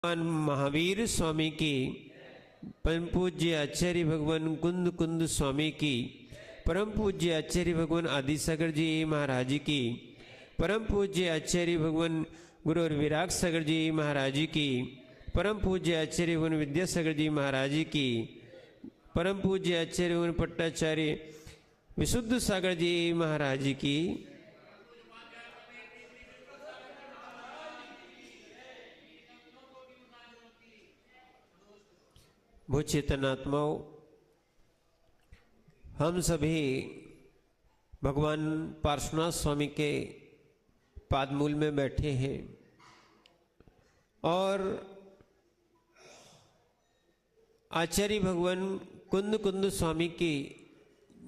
भगवान महावीर स्वामी की, परम पूज्य आचार्य भगवान कुंद कुंद स्वामी की, परम पूज्य आचार्य भगवान आदिसागर जी महाराज की, परम पूज्य आचार्य भगवान गुरु विराग सागर जी महाराज की, परम पूज्य आचार्य भगवान विद्यासागर जी महाराज की, परम पूज्य आचार्य भगवान पट्टाचार्य विशुद्ध सागर जी महाराज की, भू चेतनात्माओं, हम सभी भगवान पार्श्वनाथ स्वामी के पादमूल में बैठे हैं और आचार्य भगवान कुंद कुंद स्वामी की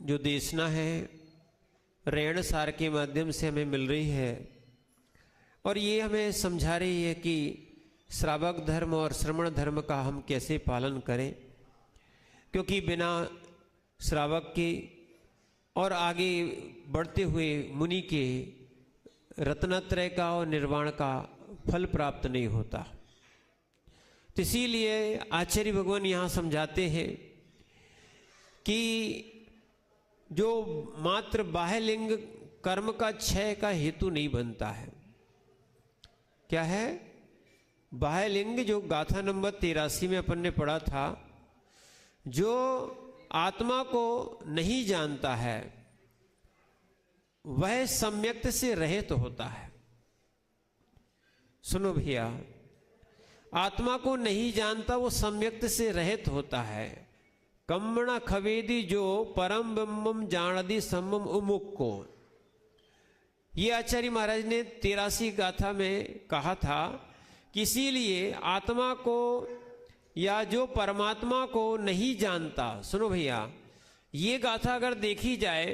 जो देशना है रेण सार के माध्यम से हमें मिल रही है और ये हमें समझा रही है कि श्रावक धर्म और श्रवण धर्म का हम कैसे पालन करें, क्योंकि बिना श्रावक के और आगे बढ़ते हुए मुनि के रत्नत्रय का और निर्वाण का फल प्राप्त नहीं होता। तो इसीलिए आचार्य भगवान यहाँ समझाते हैं कि जो मात्र बाह्यलिंग कर्म का क्षय का हेतु नहीं बनता है। क्या है? बाह्यलिंग जो गाथा नंबर 83 में अपन ने पढ़ा था, जो आत्मा को नहीं जानता है वह सम्यक्त से रहित होता है। सुनो भैया, आत्मा को नहीं जानता वो सम्यक्त से रहित होता है। कम्मणा खवेदी जो परम ब्रह्मम जानदी सम्मम उमुख को, ये आचार्य महाराज ने 83 गाथा में कहा था कि इसीलिए आत्मा को या जो परमात्मा को नहीं जानता, सुनो भैया, ये गाथा अगर देखी जाए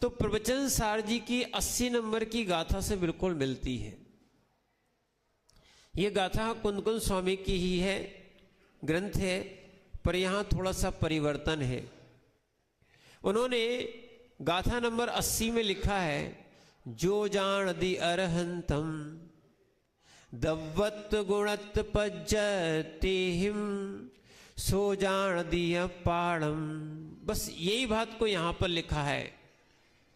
तो प्रवचन सार जी की 80 नंबर की गाथा से बिल्कुल मिलती है। ये गाथा कुंद कुंद स्वामी की ही है, ग्रंथ है, पर यहाँ थोड़ा सा परिवर्तन है। उन्होंने गाथा नंबर 80 में लिखा है, जो जान दी अरहंतम दव्वत गुणत पज्जते हिम सो जान दिया पाड़म। बस यही बात को यहाँ पर लिखा है।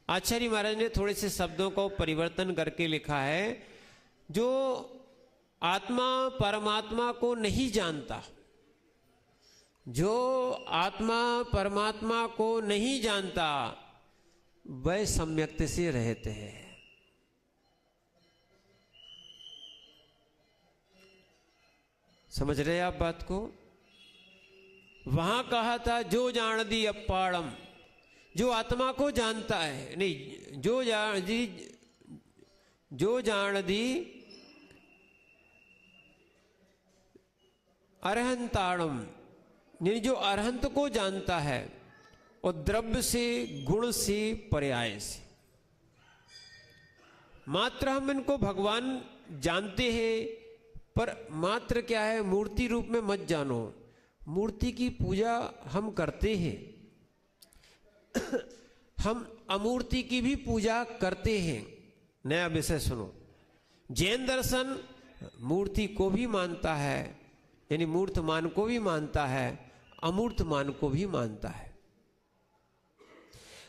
आचार्य महाराज ने थोड़े से शब्दों को परिवर्तन करके लिखा है, जो आत्मा परमात्मा को नहीं जानता, जो आत्मा परमात्मा को नहीं जानता वह सम्यक्त से रहते हैं। समझ रहे आप बात को? वहां कहा था जो जान दी अपाड़म, जो आत्मा को जानता है, नहीं, जो जान दी अरहंताड़म, यानी जो अरहंत को जानता है और द्रव्य से गुण से पर्याय से। मात्र हम इनको भगवान जानते हैं, पर मात्र क्या है, मूर्ति रूप में मत जानो। मूर्ति की पूजा हम करते हैं, हम अमूर्ति की भी पूजा करते हैं। नया विषय सुनो, जैन दर्शन मूर्ति को भी मानता है, यानी मूर्तमान को भी मानता है, अमूर्तमान को भी मानता है।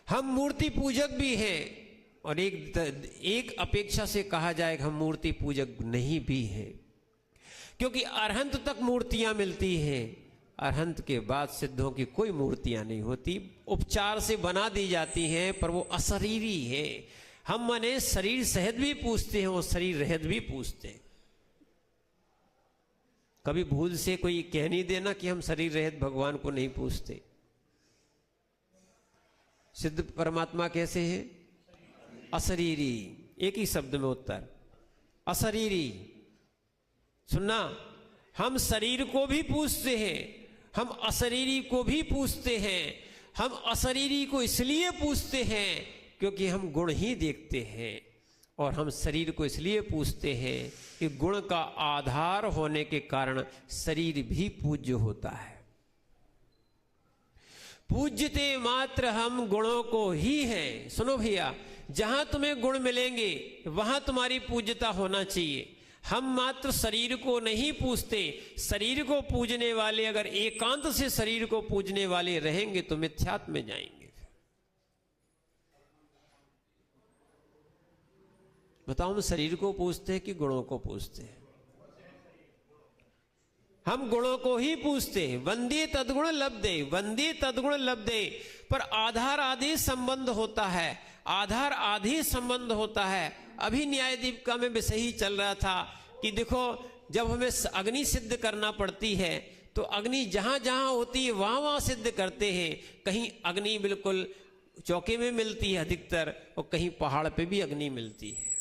हम मूर्ति पूजक भी हैं और एक अपेक्षा से कहा जाए हम मूर्ति पूजक नहीं भी हैं, क्योंकि अरहंत तक मूर्तियां मिलती हैं, अरहंत के बाद सिद्धों की कोई मूर्तियां नहीं होती, उपचार से बना दी जाती हैं, पर वो अशरीरी है। हम मने शरीर सहित भी पूछते हैं और शरीर रहित भी पूछते हैं। कभी भूल से कोई कह नहीं देना कि हम शरीर रहित भगवान को नहीं पूछते। सिद्ध परमात्मा कैसे है? अशरीरी। एक ही शब्द में उत्तर, अशरीरी। सुनना, हम शरीर को भी पूछते हैं, हम अशरीरी को भी पूछते हैं। हम अशरीरी को इसलिए पूछते हैं क्योंकि हम गुण ही देखते हैं, और हम शरीर को इसलिए पूछते हैं कि गुण का आधार होने के कारण शरीर भी पूज्य होता है। पूज्यते मात्र हम गुणों को ही हैं। सुनो भैया, जहां तुम्हें गुण मिलेंगे वहां तुम्हारी पूज्यता होना चाहिए। हम मात्र शरीर को नहीं पूजते, शरीर को पूजने वाले अगर एकांत से शरीर को पूजने वाले रहेंगे तो मिथ्यात्व में जाएंगे। बताओ, हम शरीर को पूजते हैं कि गुणों को पूजते हैं? हम गुणों को ही पूजते हैं। वंदे तद्गुण लब्धे, वंदे तद्गुण लब्धे, पर आधार आदि संबंध होता है, आधार आदि संबंध होता है। अभी न्याय दीपिका में विषय ही चल रहा था कि देखो, जब हमें अग्नि सिद्ध करना पड़ती है तो अग्नि जहां जहां होती है वहां वहां सिद्ध करते हैं। कहीं अग्नि बिल्कुल चौके में मिलती है अधिकतर, और कहीं पहाड़ पे भी अग्नि मिलती है।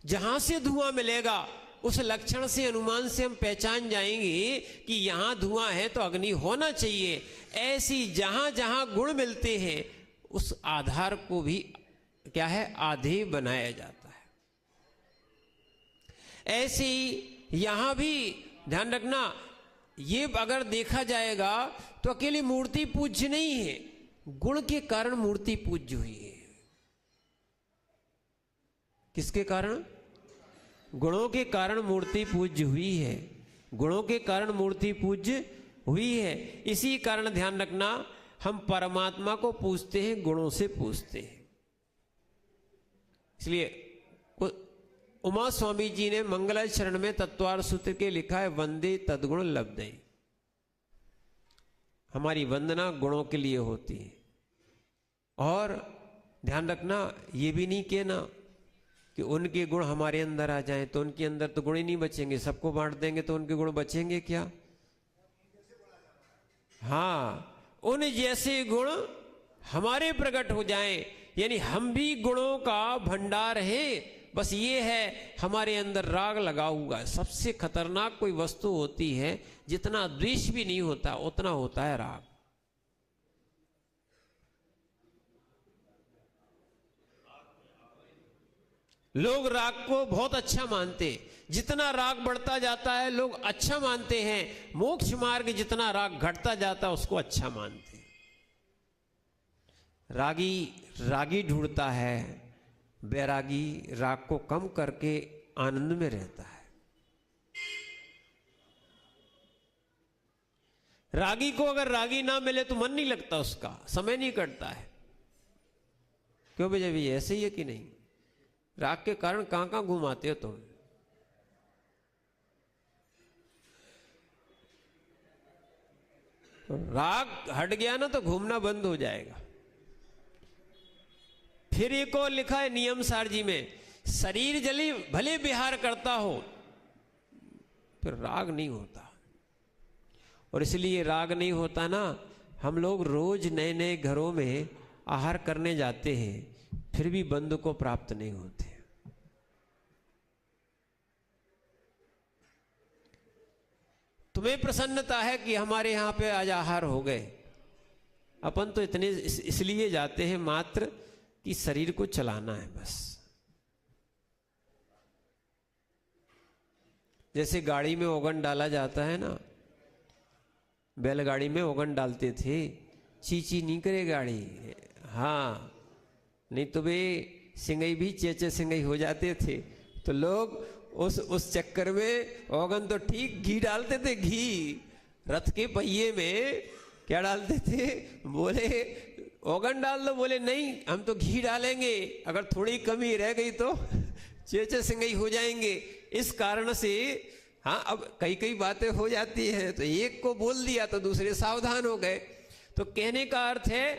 जहां से धुआं मिलेगा उस लक्षण से, अनुमान से हम पहचान जाएंगे कि यहां धुआं है तो अग्नि होना चाहिए। ऐसी जहां जहां गुण मिलते हैं उस आधार को भी क्या है, आधेय बनाया जाता है। ऐसे ही यहां भी ध्यान रखना, ये अगर देखा जाएगा तो अकेली मूर्ति पूज्य नहीं है, गुण के कारण मूर्ति पूज्य हुई है। किसके कारण? गुणों के कारण मूर्ति पूज्य हुई है, गुणों के कारण मूर्ति पूज्य हुई है। इसी कारण ध्यान रखना, हम परमात्मा को पूजते हैं, गुणों से पूजते हैं। इसलिए उमा स्वामी जी ने मंगलाचरण में तत्वार सूत्र के लिखा है, वंदे तद्गुण लब्धे। हमारी वंदना गुणों के लिए होती है। और ध्यान रखना, ये भी नहीं कहना कि उनके गुण हमारे अंदर आ जाएं, तो उनके अंदर तो गुण ही नहीं बचेंगे, सबको बांट देंगे तो उनके गुण बचेंगे क्या? हाँ, उन जैसे गुण हमारे प्रकट हो जाएं, यानी हम भी गुणों का भंडार है। बस ये है, हमारे अंदर राग लगा हुआ है। सबसे खतरनाक कोई वस्तु होती है, जितना द्वेष भी नहीं होता उतना होता है राग। लोग राग को बहुत अच्छा मानते, जितना राग बढ़ता जाता है लोग अच्छा मानते हैं। मोक्ष मार्ग जितना राग घटता जाता है उसको अच्छा मानते हैं। रागी रागी ढूंढता है, बैरागी राग को कम करके आनंद में रहता है। रागी को अगर रागी ना मिले तो मन नहीं लगता, उसका समय नहीं कटता है। क्यों भैया, भी ऐसे ही है कि नहीं? राग के कारण कहां कहां घुमाते हो तुम? राग हट गया ना तो घूमना बंद हो जाएगा। फिर एक और लिखा है नियम सार जी में, शरीर जली भले विहार करता हो फिर राग नहीं होता। और इसलिए राग नहीं होता ना, हम लोग रोज नए नए घरों में आहार करने जाते हैं, फिर भी बंधु को प्राप्त नहीं होते। तुम्हें प्रसन्नता है कि हमारे यहां पे आज आहार हो गए, अपन तो इतने इसलिए जाते हैं मात्र कि शरीर को चलाना है बस। जैसे गाड़ी में ओगन डाला जाता है ना, बैलगाड़ी में ओगन डालते थे, चीची नहीं करे गाड़ी। हाँ, नहीं तो वे सिंगई भी चेचे सिंगई हो जाते थे। तो लोग उस चक्कर में ओगन तो ठीक घी डालते थे, घी रथ के पहिए में क्या डालते थे, बोले ओगन डाल दो, बोले नहीं हम तो घी डालेंगे, अगर थोड़ी कमी रह गई तो चेचे सिंगई हो जाएंगे। इस कारण से हाँ, अब कई कई बातें हो जाती हैं, तो एक को बोल दिया तो दूसरे सावधान हो गए। तो कहने का अर्थ है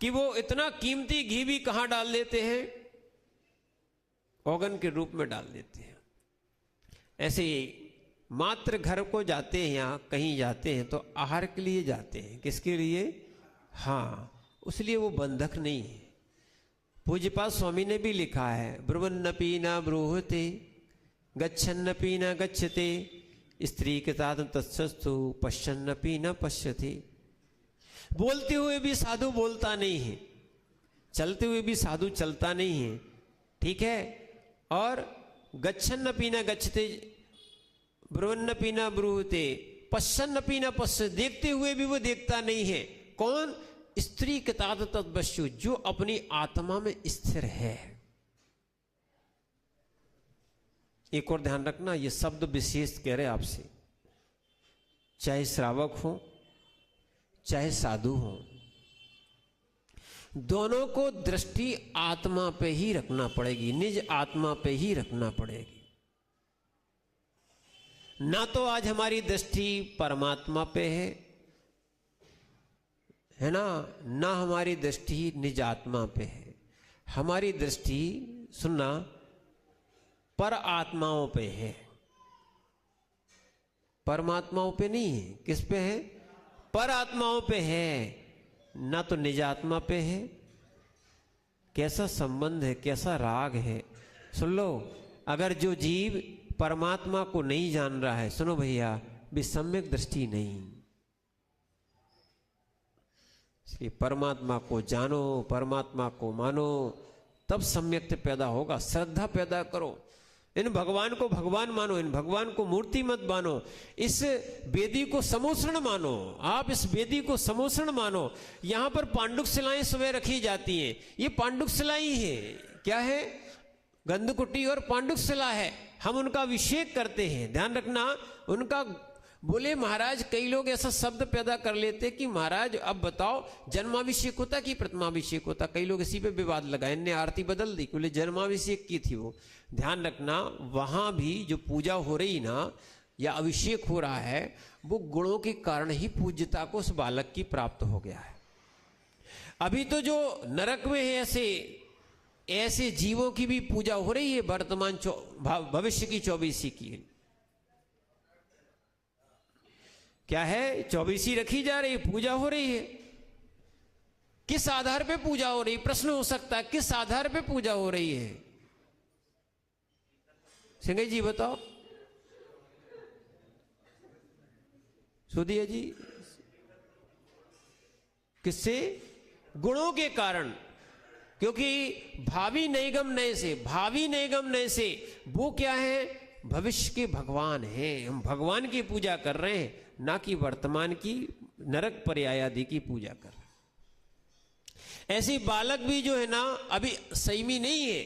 कि वो इतना कीमती घी भी कहां डाल देते हैं, ओगन के रूप में डाल देते हैं। ऐसे ही मात्र घर को जाते हैं या कहीं जाते हैं तो आहार के लिए जाते हैं। किसके लिए? हाँ, उसलिए वो बंधक नहीं है। पूज्यपाद स्वामी ने भी लिखा है, ब्रुवन्नपि न ब्रूहते गच्छन्नपि न गच्छते स्त्री कृतात् तत्सस्तु पश्यन्नपि न पश्यति। बोलते हुए भी साधु बोलता नहीं है, चलते हुए भी साधु चलता नहीं है, ठीक है। और गच्छन्नपि न गच्छते, ब्रुवन्नपि न ब्रूहते, पश्यन्नपि न पश्यति, देखते हुए भी वो देखता नहीं है। कौन? स्त्री कृतात् तद्वशु, जो अपनी आत्मा में स्थिर है। एक और ध्यान रखना, ये शब्द विशेष कह रहे आपसे, चाहे श्रावक हो चाहे साधु हो, दोनों को दृष्टि आत्मा पे ही रखना पड़ेगी, निज आत्मा पे ही रखना पड़ेगी। ना तो आज हमारी दृष्टि परमात्मा पे है ना, ना हमारी दृष्टि निज आत्मा पे है। हमारी दृष्टि सुनना पर आत्माओं पे है, परमात्माओं पे नहीं है। किस पे है? पर आत्माओं पे है, ना तो निज आत्मा पे है। कैसा संबंध है, कैसा राग है। सुन लो, अगर जो जीव परमात्मा को नहीं जान रहा है, सुनो भैया, भी सम्यक दृष्टि नहीं। इसलिए परमात्मा को जानो, परमात्मा को मानो, तब सम्यक पैदा होगा। श्रद्धा पैदा करो, इन भगवान को भगवान मानो, इन भगवान को मूर्ति मत मानो, इस वेदी को समोसण मानो। आप इस वेदी को समोसण मानो। यहां पर पांडुक शिलाएं सुबह रखी जाती हैं, ये पांडुक शिलाएं है। क्या है? गंधकुटी और पांडुक शिला है। हम उनका अभिषेक करते हैं। ध्यान रखना, उनका बोले महाराज, कई लोग ऐसा शब्द पैदा कर लेते कि महाराज अब बताओ जन्माभिषेक होता कि प्रथमाभिषेक होता। कई लोग इसी पे विवाद लगाए, इनने आरती बदल दी, बोले जन्माभिषेक की थी वो। ध्यान रखना, वहां भी जो पूजा हो रही ना या अभिषेक हो रहा है, वो गुणों के कारण ही पूज्यता को उस बालक की प्राप्त हो गया है। अभी तो जो नरक में है, ऐसे जीवों की भी पूजा हो रही है वर्तमान भविष्य की 24 की। क्या है? 24 रखी जा रही है, पूजा हो रही है। किस आधार पे पूजा हो रही है? प्रश्न हो सकता है, किस आधार पे पूजा हो रही है? सिंह जी बताओ, सुधिया जी। किससे? गुणों के कारण। क्योंकि भावी नैगम नए से, भावी नैगम नए से वो क्या है? भविष्य के भगवान हैं। हम भगवान की पूजा कर रहे हैं, ना कि वर्तमान की नरक पर्याय आदि की पूजा कर रहे हैं। ऐसे बालक भी जो है ना, अभी संयमी नहीं है,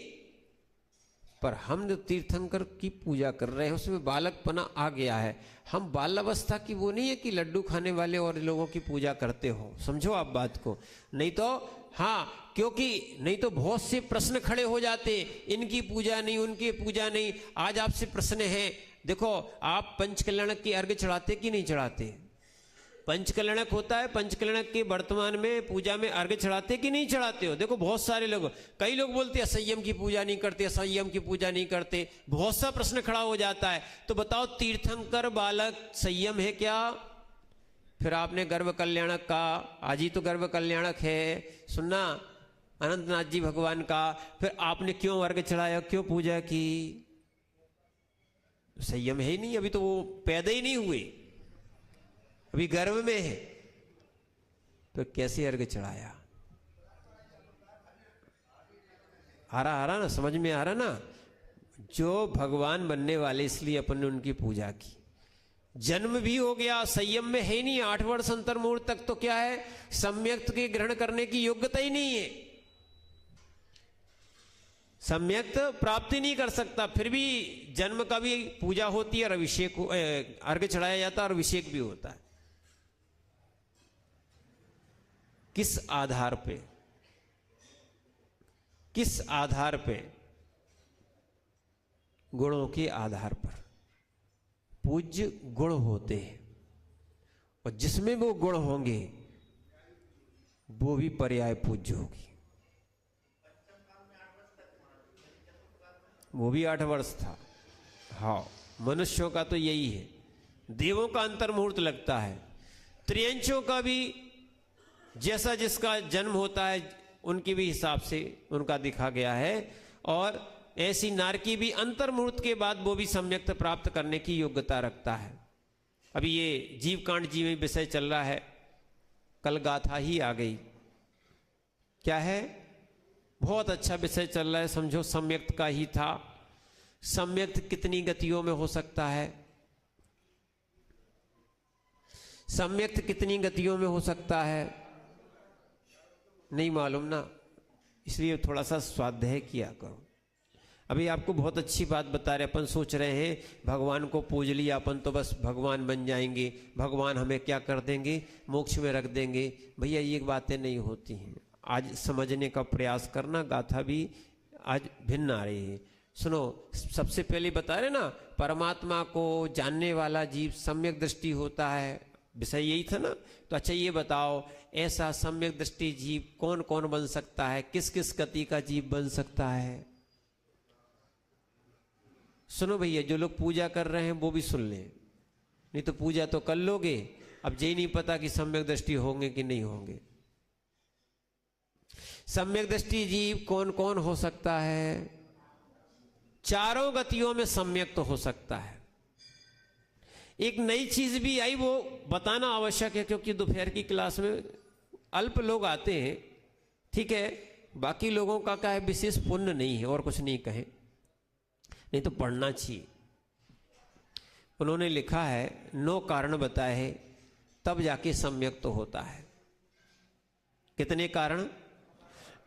पर हम जो तीर्थंकर की पूजा कर रहे हैं उसमें बालकपना आ गया है। हम बाल अवस्था की वो नहीं है कि लड्डू खाने वाले और लोगों की पूजा करते हो। समझो आप बात को। नहीं तो हाँ, क्योंकि नहीं तो बहुत से प्रश्न खड़े हो जाते, इनकी पूजा नहीं, उनकी पूजा नहीं। आज आपसे प्रश्न है, देखो आप पंचकल्याणक की अर्घ्य चढ़ाते कि नहीं चढ़ाते? पंचकल्याणक होता है, पंचकल्याणक के वर्तमान में पूजा में अर्घ्य चढ़ाते कि नहीं चढ़ाते हो? देखो बहुत सारे लोग, कई लोग बोलते हैं असंयम की पूजा नहीं करते, असंयम की पूजा नहीं करते। बहुत सा प्रश्न खड़ा हो जाता है। तो बताओ, तीर्थंकर बालक संयम है क्या? फिर आपने गर्भ कल्याणक का, आज ही तो गर्भ कल्याणक है, सुनना, अनंतनाथ जी भगवान का, फिर आपने क्यों अर्घ्य चढ़ाया, क्यों पूजा की? संयम है ही नहीं, अभी तो वो पैदा ही नहीं हुए, अभी गर्भ में है, तो कैसे अर्घ्य चढ़ाया? आ रहा ना, समझ में आ रहा ना? जो भगवान बनने वाले, इसलिए अपन ने उनकी पूजा की। जन्म भी हो गया, संयम में है नहीं, 8 वर्ष अंतर मुहूर्त तक तो क्या है? सम्यक्त के ग्रहण करने की योग्यता ही नहीं है, सम्यक्त प्राप्ति नहीं कर सकता। फिर भी जन्म का भी पूजा होती है और अभिषेक, अर्घ्य चढ़ाया जाता है और अभिषेक भी होता है। किस आधार पे? किस आधार पे? गुणों के आधार पर। पूज्य गुण होते हैं, और जिसमें वो गुण होंगे वो भी पर्याय पूज्य होगी। वो भी 8 वर्ष था। हाँ, मनुष्यों का तो यही है। देवों का अंतर मुहूर्त लगता है, त्रियंचों का भी जैसा जिसका जन्म होता है उनके भी हिसाब से उनका दिखा गया है। और ऐसी नारकी भी अंतर मुहूर्त के बाद वो भी सम्यक्त प्राप्त करने की योग्यता रखता है। अभी ये जीवकांड जी में विषय चल रहा है, कल गाथा ही आ गई। क्या है? बहुत अच्छा विषय चल रहा है, समझो सम्यक्त का ही था। सम्यक्त कितनी गतियों में हो सकता है? सम्यक्त कितनी गतियों में हो सकता है? नहीं मालूम ना, इसलिए थोड़ा सा स्वाध्याय किया करो। अभी आपको बहुत अच्छी बात बता रहे, अपन सोच रहे हैं भगवान को पूज लिया अपन तो बस भगवान बन जाएंगे, भगवान हमें क्या कर देंगे, मोक्ष में रख देंगे। भैया ये बातें नहीं होती हैं। आज समझने का प्रयास करना, गाथा भी आज भिन्न आ रही है। सुनो, सबसे पहले बता रहे ना, परमात्मा को जानने वाला जीव सम्यक दृष्टि होता है, विषय यही था ना। तो अच्छा ये बताओ, ऐसा सम्यक दृष्टि जीव कौन कौन बन सकता है, किस किस गति का जीव बन सकता है? सुनो भैया, जो लोग पूजा कर रहे हैं वो भी सुन लें, नहीं तो पूजा तो कर लोगे, अब ये नहीं पता कि सम्यक दृष्टि होंगे कि नहीं होंगे। सम्यक दृष्टि जीव कौन कौन हो सकता है? चारों गतियों में सम्यक तो हो सकता है। एक नई चीज भी आई, वो बताना आवश्यक है, क्योंकि दोपहर की क्लास में अल्प लोग आते हैं, ठीक है। बाकी लोगों का क्या है, विशेष पुण्य नहीं है, और कुछ नहीं कहें, नहीं तो पढ़ना चाहिए। उन्होंने लिखा है 9 कारण बताए हैं, तब जाके सम्यक तो होता है। कितने कारण?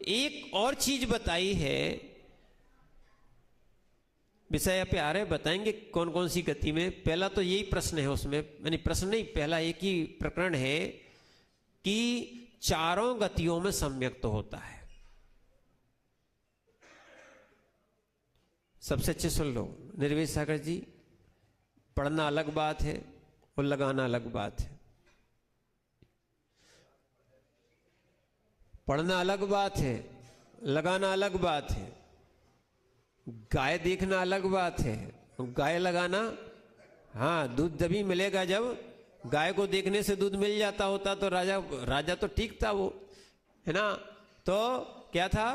एक और चीज बताई है, विषय पे आ रहे, बताएंगे कौन कौन सी गति में। पहला तो यही प्रश्न है उसमें, यानी प्रश्न नहीं, पहला एक ही प्रकरण है कि चारों गतियों में सम्यक तो होता है। सबसे अच्छे सुन लो, निर्वेद सागर जी, पढ़ना अलग बात है और लगाना अलग बात है। पढ़ना अलग बात है, लगाना अलग बात है। गाय देखना अलग बात है, गाय लगाना, हाँ, दूध तभी मिलेगा जब गाय को देखने से दूध मिल जाता होता तो राजा तो ठीक था वो, है ना। तो क्या था,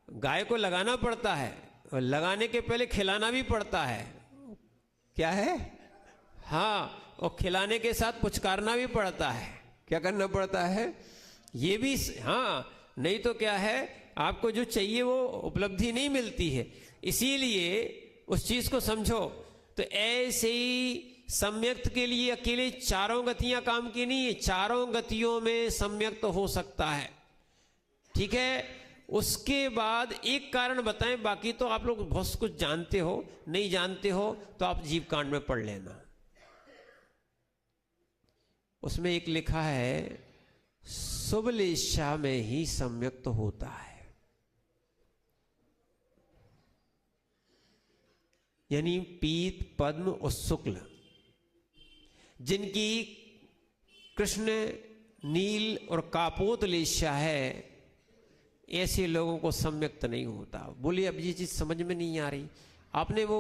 गाय को लगाना पड़ता है, और लगाने के पहले खिलाना भी पड़ता है। क्या है? हाँ, और खिलाने के साथ पुचकारना भी पड़ता है। क्या करना पड़ता है? ये भी, हाँ, नहीं तो क्या है, आपको जो चाहिए वो उपलब्धि नहीं मिलती है। इसीलिए उस चीज को समझो। तो ऐसे ही सम्यक्त के लिए अकेले चारों गतियां काम की नहीं है, चारों गतियों में सम्यक्त तो हो सकता है, ठीक है। उसके बाद एक कारण बताएं, बाकी तो आप लोग बहुत कुछ जानते हो, नहीं जानते हो तो आप जीव कांड में पढ़ लेना। उसमें एक लिखा है, शुभ लेशा में ही सम्यक तो होता है, यानी पीत, पद्म और शुक्ल, जिनकी कृष्ण, नील और कापोत लेशा है, ऐसे लोगों को सम्यक्त नहीं होता। बोलिए, अब ये चीज समझ में नहीं आ रही। आपने वो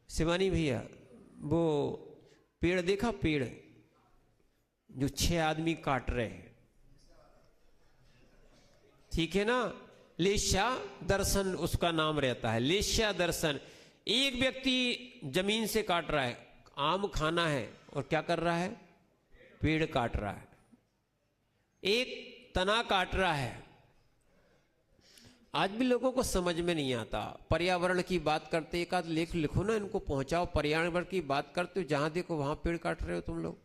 शिवानी भैया, वो पेड़ देखा, पेड़ जो 6 आदमी काट रहे हैं, ठीक है ना, लेशा दर्शन उसका नाम रहता है, लेशा दर्शन। एक व्यक्ति जमीन से काट रहा है, आम खाना है, और क्या कर रहा है, पेड़ काट रहा है। एक तना काट रहा है। आज भी लोगों को समझ में नहीं आता। पर्यावरण की बात करते, एक आध लेख लिखो ना, इनको पहुंचाओ। पर्यावरण की बात करते हो, जहां देखो वहां पेड़ काट रहे हो तुम लोग।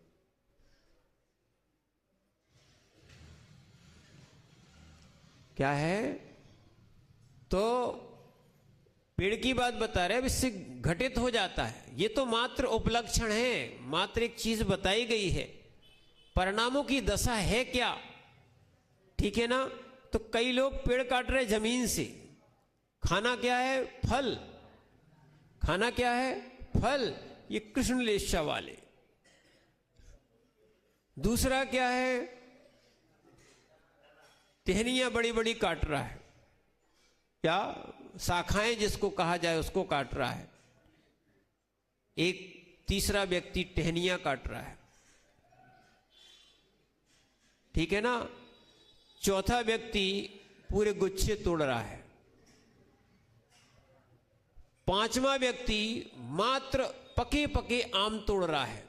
क्या है? तो पेड़ की बात बता रहे हैं, इससे घटित हो जाता है। ये तो मात्र उपलक्षण है, मात्र एक चीज बताई गई है, परिणामों की दशा है क्या, ठीक है ना। तो कई लोग पेड़ काट रहे जमीन से, खाना क्या है, फल, खाना क्या है, फल, ये कृष्ण लेशा वाले। दूसरा क्या है, टहनियां बड़ी बड़ी काट रहा है, क्या शाखाएं जिसको कहा जाए उसको काट रहा है। एक तीसरा व्यक्ति टहनियां काट रहा है, ठीक है ना। चौथा व्यक्ति पूरे गुच्छे तोड़ रहा है। पांचवा व्यक्ति मात्र पके पके आम तोड़ रहा है।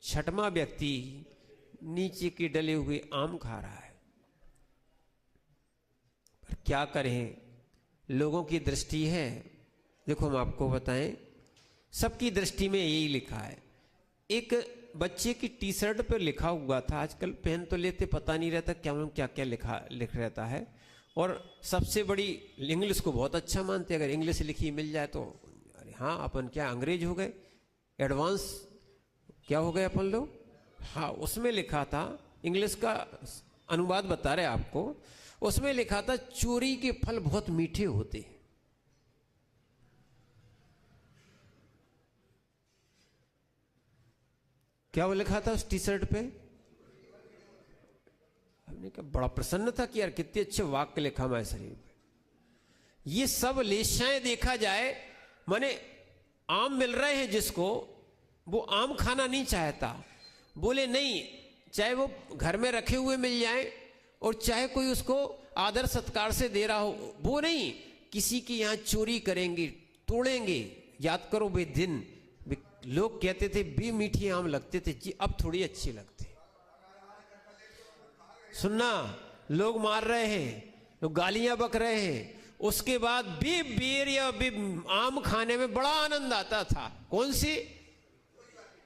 छठवां व्यक्ति नीचे के डले हुए आम खा रहा है। पर क्या करें, लोगों की दृष्टि है। देखो हम आपको बताएं, सबकी दृष्टि में यही लिखा है। एक बच्चे की टी शर्ट पर लिखा हुआ था, आजकल पहन तो लेते, पता नहीं रहता क्या क्या लिख रहता है। और सबसे बड़ी इंग्लिश को बहुत अच्छा मानते हैं। अगर इंग्लिश लिखी मिल जाए तो अरे हाँ, अपन क्या अंग्रेज हो गए, एडवांस क्या हो गए अपन लोग। हाँ, उसमें लिखा था, इंग्लिश का अनुवाद बता रहे आपको, उसमें लिखा था चोरी के फल बहुत मीठे होते हैं। क्या वो लिखा था उस टी शर्ट पे? हमने कहा, बड़ा प्रसन्न था कि यार कितने अच्छे वाक्य लिखा हमारे शरीर पे। ये सब लेशाएं देखा जाए, माने आम मिल रहे हैं जिसको, वो आम खाना नहीं चाहता। बोले नहीं, चाहे वो घर में रखे हुए मिल जाए और चाहे कोई उसको आदर सत्कार से दे रहा हो, वो नहीं, किसी के यहाँ चोरी करेंगे, तोड़ेंगे। याद करो वे दिन, लोग कहते थे बे मीठी आम लगते थे जी, अब थोड़ी अच्छी लगते। सुनना, लोग मार रहे हैं, लोग गालियां बक रहे हैं, उसके बाद भी बेर या भी आम खाने में बड़ा आनंद आता था। कौन सी?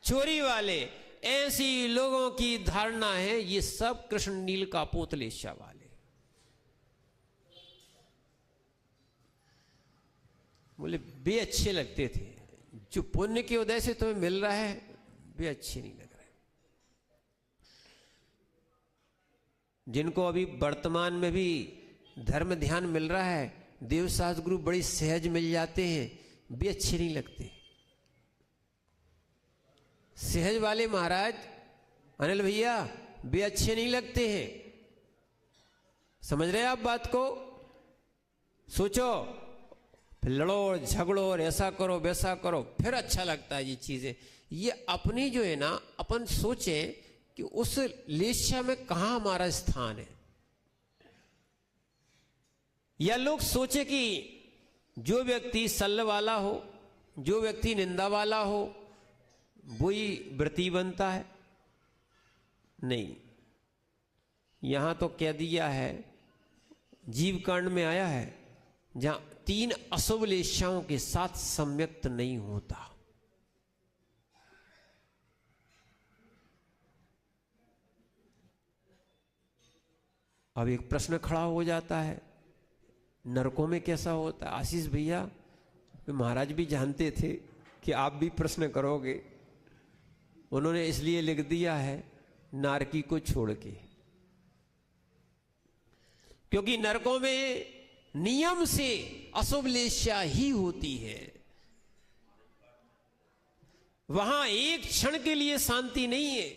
चोरी वाले। ऐसी लोगों की धारणा है, ये सब कृष्ण नील कापोत लेशा वाले। बोले बे अच्छे लगते थे, जो पुण्य के उदय से तुम्हें मिल रहा है वे अच्छे नहीं लग रहे। जिनको अभी वर्तमान में भी धर्म ध्यान मिल रहा है, देवशास्त्र गुरु बड़ी सहज मिल जाते हैं, वे अच्छे नहीं लगते। सहज वाले महाराज अनिल भैया वे अच्छे नहीं लगते हैं। समझ रहे हैं आप बात को? सोचो, फिर लड़ो और झगड़ो और ऐसा करो वैसा करो, फिर अच्छा लगता है ये चीजें। ये अपनी जो है ना, अपन सोचें कि उस लेशा में कहां हमारा स्थान है। या लोग सोचे कि जो व्यक्ति सल्ल वाला हो, जो व्यक्ति निंदा वाला हो, वही व्रती बनता है। नहीं, यहां तो कह दिया है, जीव कांड में आया है, जहां 3 अशुभ लेशाओं के साथ सम्यक्त नहीं होता। अब एक प्रश्न खड़ा हो जाता है, नरकों में कैसा होता है? आशीष भैया, महाराज भी जानते थे कि आप भी प्रश्न करोगे, उन्होंने इसलिए लिख दिया है नारकी को छोड़ के, क्योंकि नरकों में नियम से अशुभ लेशा ही होती है। वहां एक क्षण के लिए शांति नहीं है।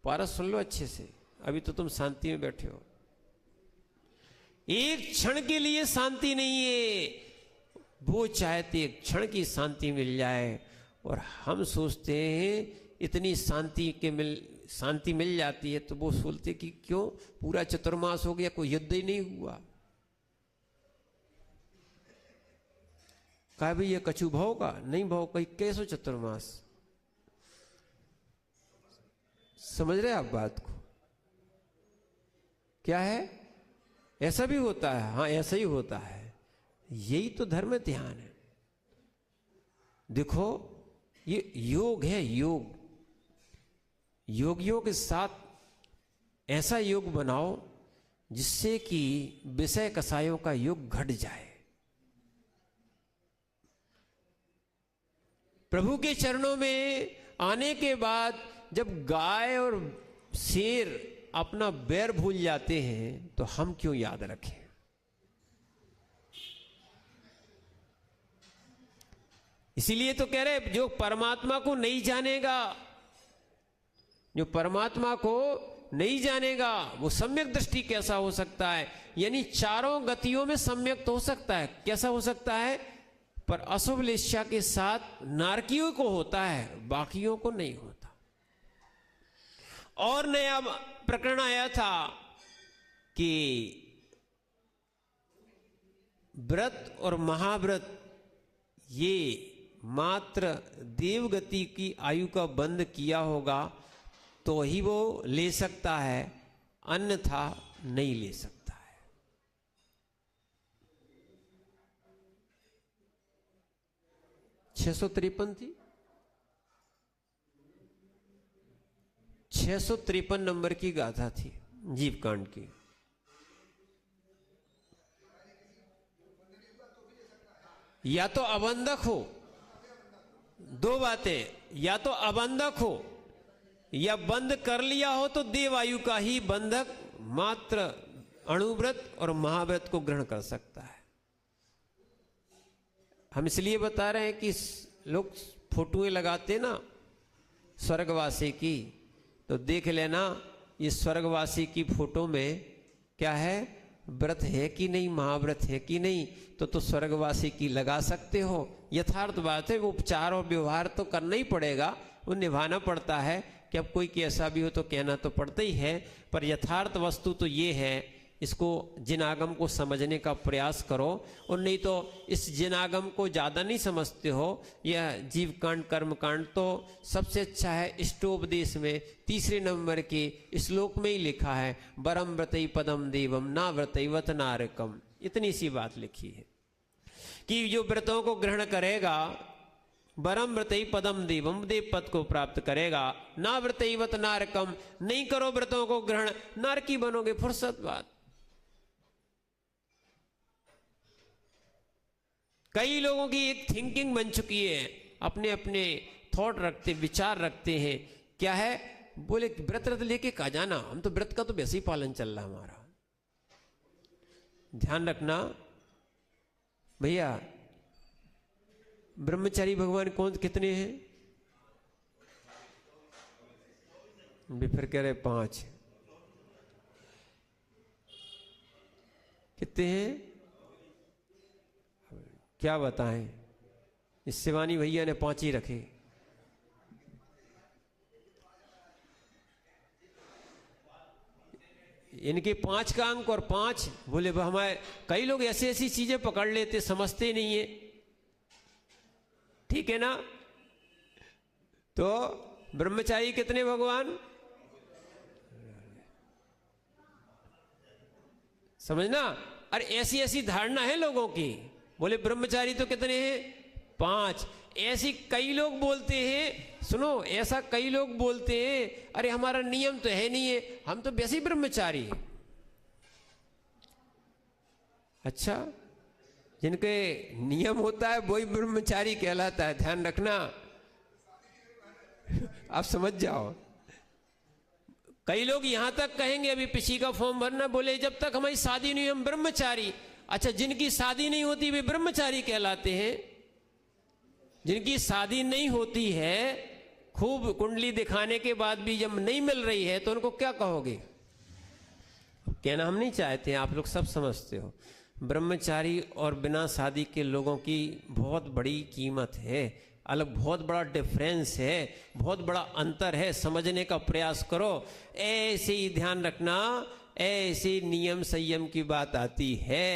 पारस सुन लो अच्छे से, अभी तो तुम शांति में बैठे हो। एक क्षण के लिए शांति नहीं है। वो चाहते एक क्षण की शांति मिल जाए, और हम सोचते हैं इतनी शांति मिल जाती है, तो वो सोचते कि क्यों पूरा चतुर्मास हो गया, कोई युद्ध ही नहीं हुआ। कहा भाई ये कछु भाव का नहीं, भाव कहीं कैसो चतुर्मास। समझ रहे आप बात को? क्या है? ऐसा भी होता है? हाँ, ऐसा ही होता है। यही तो धर्म ध्यान है। देखो, ये योग है, योग। योगियों के साथ ऐसा योग बनाओ जिससे कि विषय कसायों का योग घट जाए। प्रभु के चरणों में आने के बाद जब गाय और शेर अपना बैर भूल जाते हैं, तो हम क्यों याद रखें? इसीलिए तो कह रहे, जो परमात्मा को नहीं जानेगा, जो परमात्मा को नहीं जानेगा, वो सम्यक दृष्टि कैसा हो सकता है? यानी चारों गतियों में सम्यक तो हो सकता है। कैसा हो सकता है? पर अशुभ लेशा के साथ नारकियों को होता है, बाकियों को नहीं होता। और नया प्रकरण आया था कि व्रत और महाव्रत ये मात्र देवगति की आयु का बंद किया होगा तो ही वो ले सकता है, अन्यथा नहीं ले सकता है। 653 थी, 653 नंबर की गाथा थी जीव कांड की। या तो अबंधक हो, दो बातें, या तो अबंधक हो या बंद कर लिया हो तो देवायु का ही बंधक मात्र अणुव्रत और महाव्रत को ग्रहण कर सकता है। हम इसलिए बता रहे हैं कि लोग फोटोएं लगाते ना स्वर्गवासी की, तो देख लेना ये स्वर्गवासी की फोटो में क्या है, व्रत है कि नहीं, महाव्रत है कि नहीं, तो स्वर्गवासी की लगा सकते हो। यथार्थ बात है, वो उपचार और व्यवहार तो करना ही पड़ेगा, वो निभाना पड़ता है कि अब कोई कैसा भी हो तो कहना तो पड़ता ही है। पर यथार्थ वस्तु तो ये है, इसको जिनागम को समझने का प्रयास करो, और नहीं तो इस जिनागम को ज़्यादा नहीं समझते हो। यह जीव कांड कर्म कांड तो सबसे अच्छा है, इष्टोपदेश में 3 नंबर के श्लोक में ही लिखा है, वरम व्रतई पदम देवम ना व्रतैवत नारकम। इतनी सी बात लिखी है कि जो व्रतों को ग्रहण करेगा, वरम व्रतई पदम देवम, देव पद को प्राप्त करेगा, ना व्रतैवत नारकम, नहीं करो व्रतों को ग्रहण, नारकी बनोगे। फुर्सत बात। कई लोगों की एक थिंकिंग बन चुकी है, अपने अपने थॉट रखते, विचार रखते हैं। क्या है, बोले व्रत लेके कहा जाना, हम तो व्रत का तो वैसे ही पालन चल रहा हमारा। ध्यान रखना भैया, ब्रह्मचारी भगवान कौन कितने हैं? भी फिर कह रहे 5। कितने हैं? क्या बताएं, इस शिवानी भैया ने 5 ही रखे। इनके 5 का अंक और 5 बोले हमारे। कई लोग ऐसी ऐसी चीजें पकड़ लेते, समझते नहीं है, ठीक है ना। तो ब्रह्मचारी कितने भगवान, समझना। अरे ऐसी ऐसी धारणा है लोगों की, बोले ब्रह्मचारी तो कितने हैं, 5। ऐसी कई लोग बोलते हैं, सुनो, ऐसा कई लोग बोलते हैं, अरे हमारा नियम तो है नहीं है, हम तो वैसे ही ब्रह्मचारी हैं। अच्छा, जिनके नियम होता है वही ब्रह्मचारी कहलाता है, ध्यान रखना। आप समझ जाओ। कई लोग यहां तक कहेंगे, अभी पिछी का फॉर्म भरना, बोले जब तक हमारी शादी नहीं हम ब्रह्मचारी। अच्छा, जिनकी शादी नहीं होती वे ब्रह्मचारी कहलाते हैं। जिनकी शादी नहीं होती है, खूब कुंडली दिखाने के बाद भी जब नहीं मिल रही है तो उनको क्या कहोगे? कहना हम नहीं चाहते, आप लोग सब समझते हो। ब्रह्मचारी और बिना शादी के लोगों की बहुत बड़ी कीमत है, अलग बहुत बड़ा डिफरेंस है, बहुत बड़ा अंतर है। समझने का प्रयास करो। ऐसे ही ध्यान रखना, ऐसे नियम संयम की बात आती है।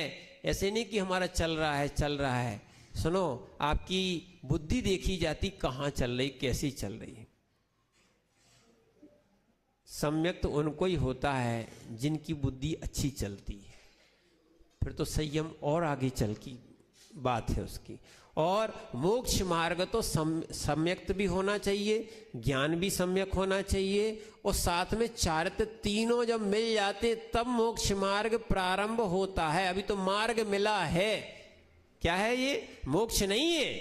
ऐसे नहीं कि हमारा चल रहा है चल रहा है। सुनो, आपकी बुद्धि देखी जाती कहाँ चल रही, कैसी चल रही है। सम्यक तो उनको ही होता है जिनकी बुद्धि अच्छी चलती है, फिर तो संयम और आगे चल की बात है उसकी। और मोक्ष मार्ग तो सम्यक्त भी होना चाहिए, ज्ञान भी सम्यक होना चाहिए, और साथ में चारित्र तीनों जब मिल जाते तब मोक्ष मार्ग प्रारंभ होता है। अभी तो मार्ग मिला है, क्या है ये? मोक्ष नहीं है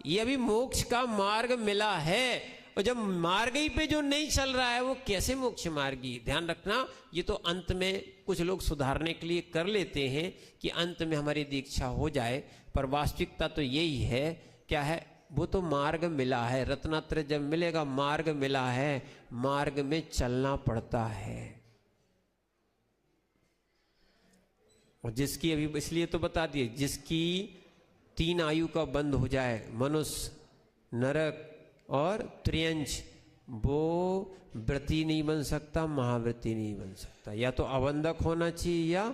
ये, अभी मोक्ष का मार्ग मिला है। और जब मार्ग ही पे जो नहीं चल रहा है वो कैसे मोक्ष मार्गी? ध्यान रखना, ये तो अंत में कुछ लोग सुधारने के लिए कर लेते हैं कि अंत में हमारी दीक्षा हो जाए, पर वास्तविकता तो यही है। क्या है? वो तो मार्ग मिला है। रत्नात्रय जब मिलेगा, मार्ग मिला है, मार्ग में चलना पड़ता है। और जिसकी अभी इसलिए तो बता दिए, जिसकी 3 आयु का बंद हो जाए, मनुष्य, नरक और त्रियंच, वो व्रती नहीं बन सकता, महाव्रती नहीं बन सकता। या तो अबंधक होना चाहिए या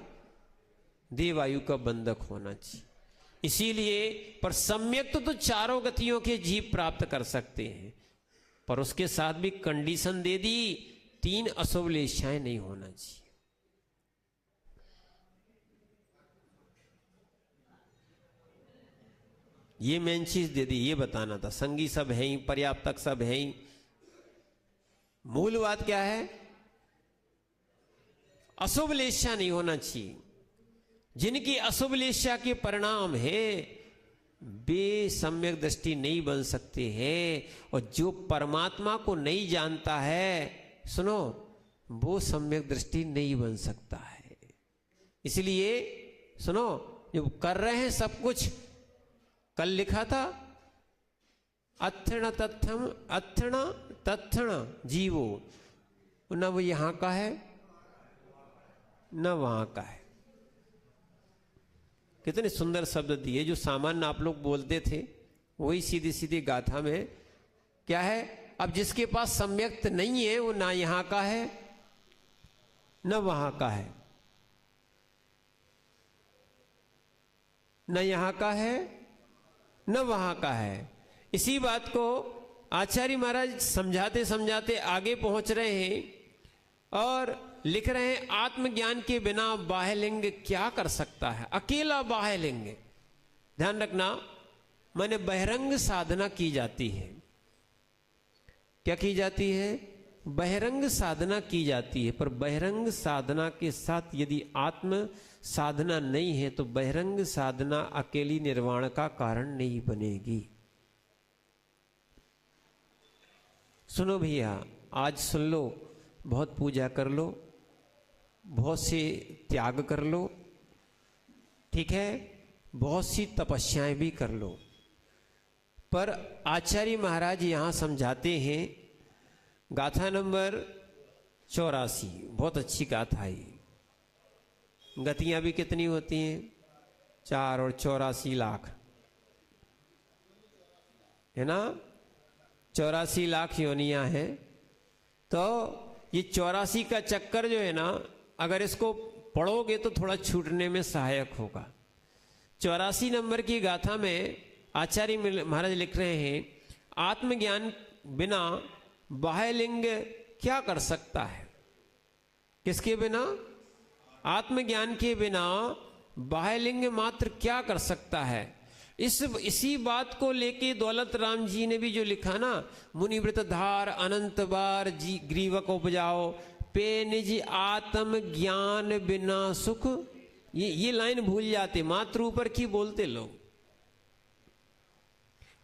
देवायु का बंधक होना चाहिए। इसीलिए पर सम्यक तो चारों गतियों के जीव प्राप्त कर सकते हैं, पर उसके साथ भी कंडीशन दे दी, 3 अशुभ लेशाएं नहीं होना चाहिए। ये मेन चीज दे दी, ये बताना था। संगी सब है ही, पर्याप्तक सब है ही। मूल बात क्या है? अशुभ लेशा नहीं होना चाहिए। जिनकी अशुभ लेशा के परिणाम है वे सम्यक दृष्टि नहीं बन सकते हैं। और जो परमात्मा को नहीं जानता है, सुनो, वो सम्यक दृष्टि नहीं बन सकता है। इसलिए सुनो, जो कर रहे हैं सब कुछ, कल लिखा था अत्थण तत्थम अत्थण तत्थण जीवो, न वो यहां का है न वहां का है। कितने सुंदर शब्द दिए, जो सामान्य आप लोग बोलते थे वही सीधी सीधी गाथा में क्या है। अब जिसके पास सम्यक्त नहीं है वो ना यहां का है न वहां का है, न यहां का है न वहां का है। इसी बात को आचार्य महाराज समझाते समझाते आगे पहुंच रहे हैं और लिख रहे हैं, आत्मज्ञान के बिना बाह्य लिंग क्या कर सकता है। अकेला बाह्य लिंग, ध्यान रखना, माने बहिरंग साधना की जाती है। क्या की जाती है? बहिरंग साधना की जाती है। पर बहिरंग साधना के साथ यदि आत्म साधना नहीं है तो बहिरंग साधना अकेली निर्वाण का कारण नहीं बनेगी। सुनो भैया, आज सुन लो, बहुत पूजा कर लो, बहुत से त्याग कर लो, ठीक है, बहुत सी तपस्याएं भी कर लो। पर आचार्य महाराज यहां समझाते हैं, गाथा नंबर 84, बहुत अच्छी गाथा है। गतियां भी कितनी होती हैं? 4 और 84 लाख, है ना? 84 लाख योनियां हैं। तो ये 84 का चक्कर जो है ना, अगर इसको पढ़ोगे तो थोड़ा छूटने में सहायक होगा। 84 नंबर की गाथा में आचार्य महाराज लिख रहे हैं, आत्मज्ञान बिना बाह्य लिंग क्या कर सकता है? किसके बिना? आत्मज्ञान के बिना बाह्य लिंग मात्र क्या कर सकता है? इसी बात को लेके दौलत राम जी ने भी जो लिखा ना, मुनिव्रत धार अनंत बार जी ग्रीवक उपजाओ, पे निज आत्म ज्ञान बिना सुख। ये लाइन भूल जाते, मात्र ऊपर की बोलते लोग।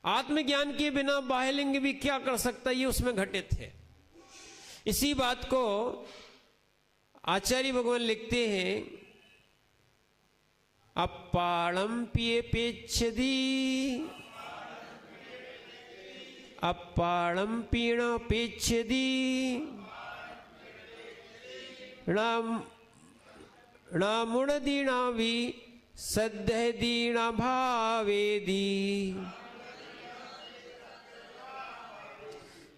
आत्मज्ञान के बिना बाह्यलिंग भी क्या कर सकता, ये उसमें घटित है। इसी बात को आचार्य भगवान लिखते हैं, अपाणम पिए पेच्छदी, अपाणम पीण पेच्छदी, नामुण दीणा भी सद्य दीणा भावेदी,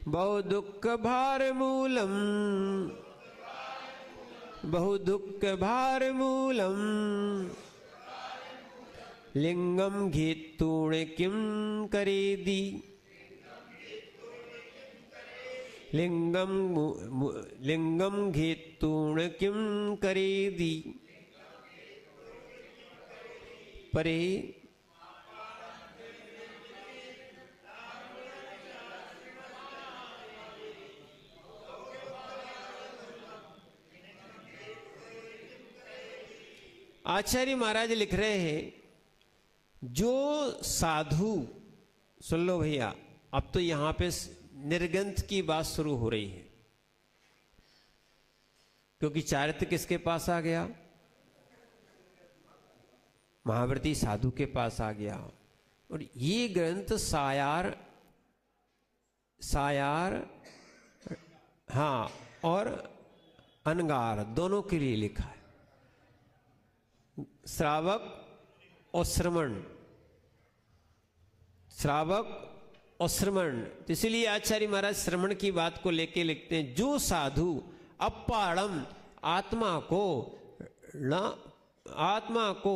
बहु दुख भार मूलम, बहु दुख भार मूलम, लिंगम घेतूण किम करेदी, लिंगम घेतूण किम करेदी, परे आचार्य महाराज लिख रहे हैं, जो साधु, सुन लो भैया, अब तो यहां पे निर्गंथ की बात शुरू हो रही है, क्योंकि चारित्र किसके पास आ गया? महाव्रती साधु के पास आ गया। और ये ग्रंथ सायार हाँ और अनगार दोनों के लिए लिखा है। श्रावक और श्रवण, श्रावक और श्रवण। तो इसलिए आचार्य महाराज श्रवण की बात को लेके लिखते हैं, जो साधु अपाणम आत्मा को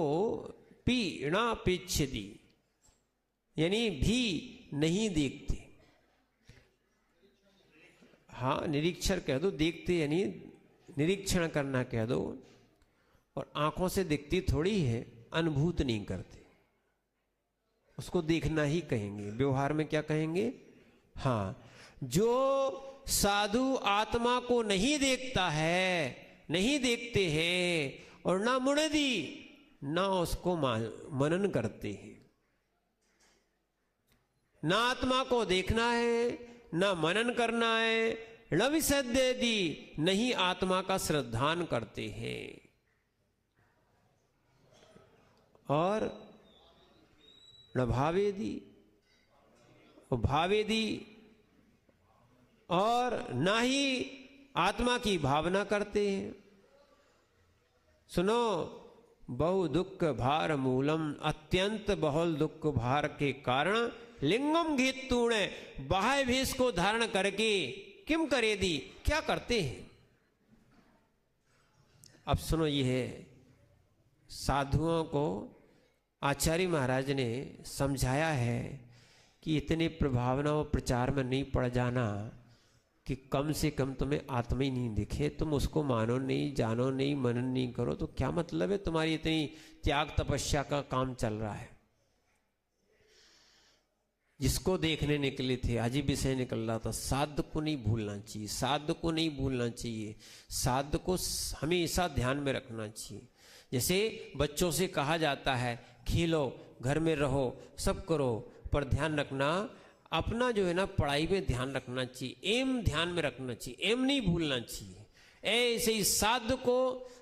पीणा पेच्छति, यानी भी नहीं देखते। हाँ, निरीक्षण कह दो, देखते यानी निरीक्षण करना कह दो। और आंखों से दिखती थोड़ी है, अनुभूत नहीं करते, उसको देखना ही कहेंगे। व्यवहार में क्या कहेंगे? हाँ, जो साधु आत्मा को नहीं देखता है, नहीं देखते हैं, और ना मुणदी, ना उसको मनन करते हैं। ना आत्मा को देखना है, ना मनन करना है, न विसद्येति, नहीं आत्मा का श्रद्धान करते हैं, और न भावेदी, भावेदी, और ना ही आत्मा की भावना करते हैं। सुनो, बहु दुख भार मूलम, अत्यंत बहुल दुख भार के कारण लिंगम घित तूणे, बाह्य भेष को धारण करके किम करे दी, क्या करते हैं। अब सुनो, ये है साधुओं को आचार्य महाराज ने समझाया है कि इतने प्रभावना और प्रचार में नहीं पड़ जाना कि कम से कम तुम्हें आत्मा ही नहीं दिखे, तुम उसको मानो नहीं, जानो नहीं, मनन नहीं करो तो क्या मतलब है। तुम्हारी इतनी त्याग तपस्या का काम चल रहा है। जिसको देखने निकले थे, आज ही विषय निकल रहा था, साध को नहीं भूलना चाहिए, साध को नहीं भूलना चाहिए, साध को हमेशा ध्यान में रखना चाहिए। जैसे बच्चों से कहा जाता है खेलो, घर में रहो, सब करो, पर ध्यान रखना अपना जो है ना पढ़ाई में ध्यान रखना चाहिए, एम ध्यान में रखना चाहिए, एम नहीं भूलना चाहिए। ऐसे ही साध को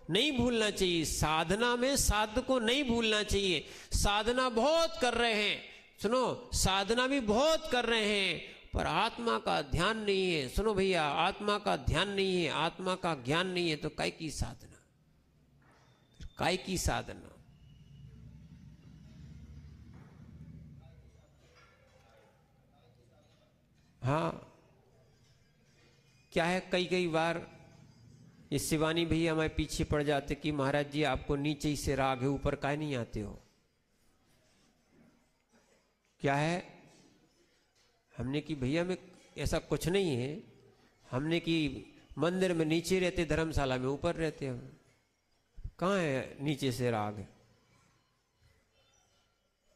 नहीं भूलना चाहिए, साधना में साध को नहीं भूलना चाहिए। साधना बहुत कर रहे हैं, सुनो, साधना भी बहुत कर रहे हैं, पर आत्मा का ध्यान नहीं है। सुनो भैया, आत्मा का ध्यान नहीं है, आत्मा का ज्ञान नहीं है, तो काय की साधना, काय की साधना। हाँ, क्या है, कई कई बार ये शिवानी भैया हमारे पीछे पड़ जाते कि महाराज जी आपको नीचे ही से राग है, ऊपर काहे नहीं आते हो। क्या है, हमने कि भैया में ऐसा कुछ नहीं है, हमने कि मंदिर में नीचे रहते, धर्मशाला में ऊपर रहते, हम कहाँ है नीचे से राग।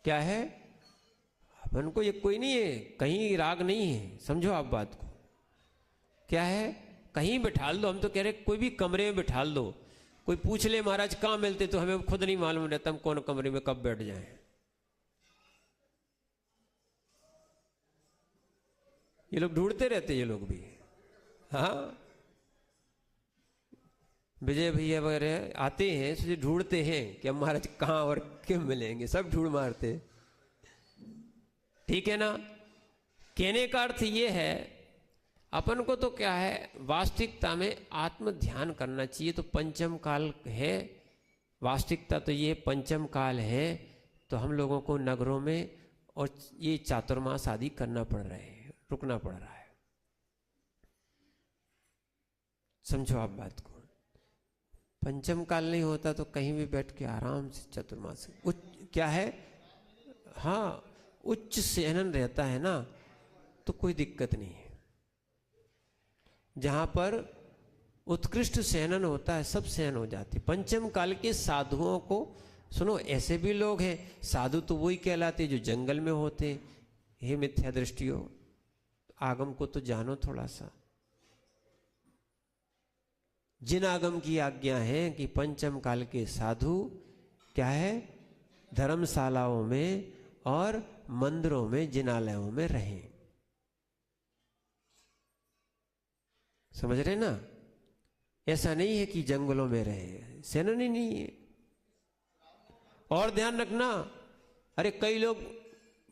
क्या है, अपन को ये कोई नहीं है, कहीं राग नहीं है, समझो आप बात को। क्या है, कहीं बिठाल दो, हम तो कह रहे कोई भी कमरे में बिठाल दो, कोई पूछ ले महाराज कहाँ मिलते, तो हमें खुद नहीं मालूम रहता हम कौन कमरे में कब बैठ जाएं। ये लोग ढूंढते रहते, ये लोग भी। हाँ, विजय भैया वगैरह आते हैं, सोचे ढूंढते हैं कि हम महाराज कहाँ और क्यों मिलेंगे, सब ढूंढ मारते। ठीक है ना। कहने का अर्थ ये है, अपन को तो क्या है, वास्तविकता में आत्म ध्यान करना चाहिए। तो पंचम काल है, वास्तविकता तो ये पंचम काल है, तो हम लोगों को नगरों में और ये चातुर्मास आदि करना पड़ रहा है, रुकना पड़ रहा है। समझो आप बात को। पंचम काल नहीं होता तो कहीं भी बैठ के आराम से चतुर्मास, क्या है, हाँ, उच्च सहनन रहता है ना, तो कोई दिक्कत नहीं है। जहां पर उत्कृष्ट सहनन होता है, सब सहन हो जाते। पंचम काल के साधुओं को सुनो, ऐसे भी लोग हैं, साधु तो वही कहलाते जो जंगल में होते। हे मिथ्या दृष्टियों, आगम को तो जानो थोड़ा सा। जिन आगम की आज्ञा है कि पंचम काल के साधु क्या है, धर्मशालाओं में और मंदिरों में, जिनालयों में रहें। समझ रहे ना। ऐसा नहीं है कि जंगलों में रहे, सेना नहीं है। और ध्यान रखना, अरे कई लोग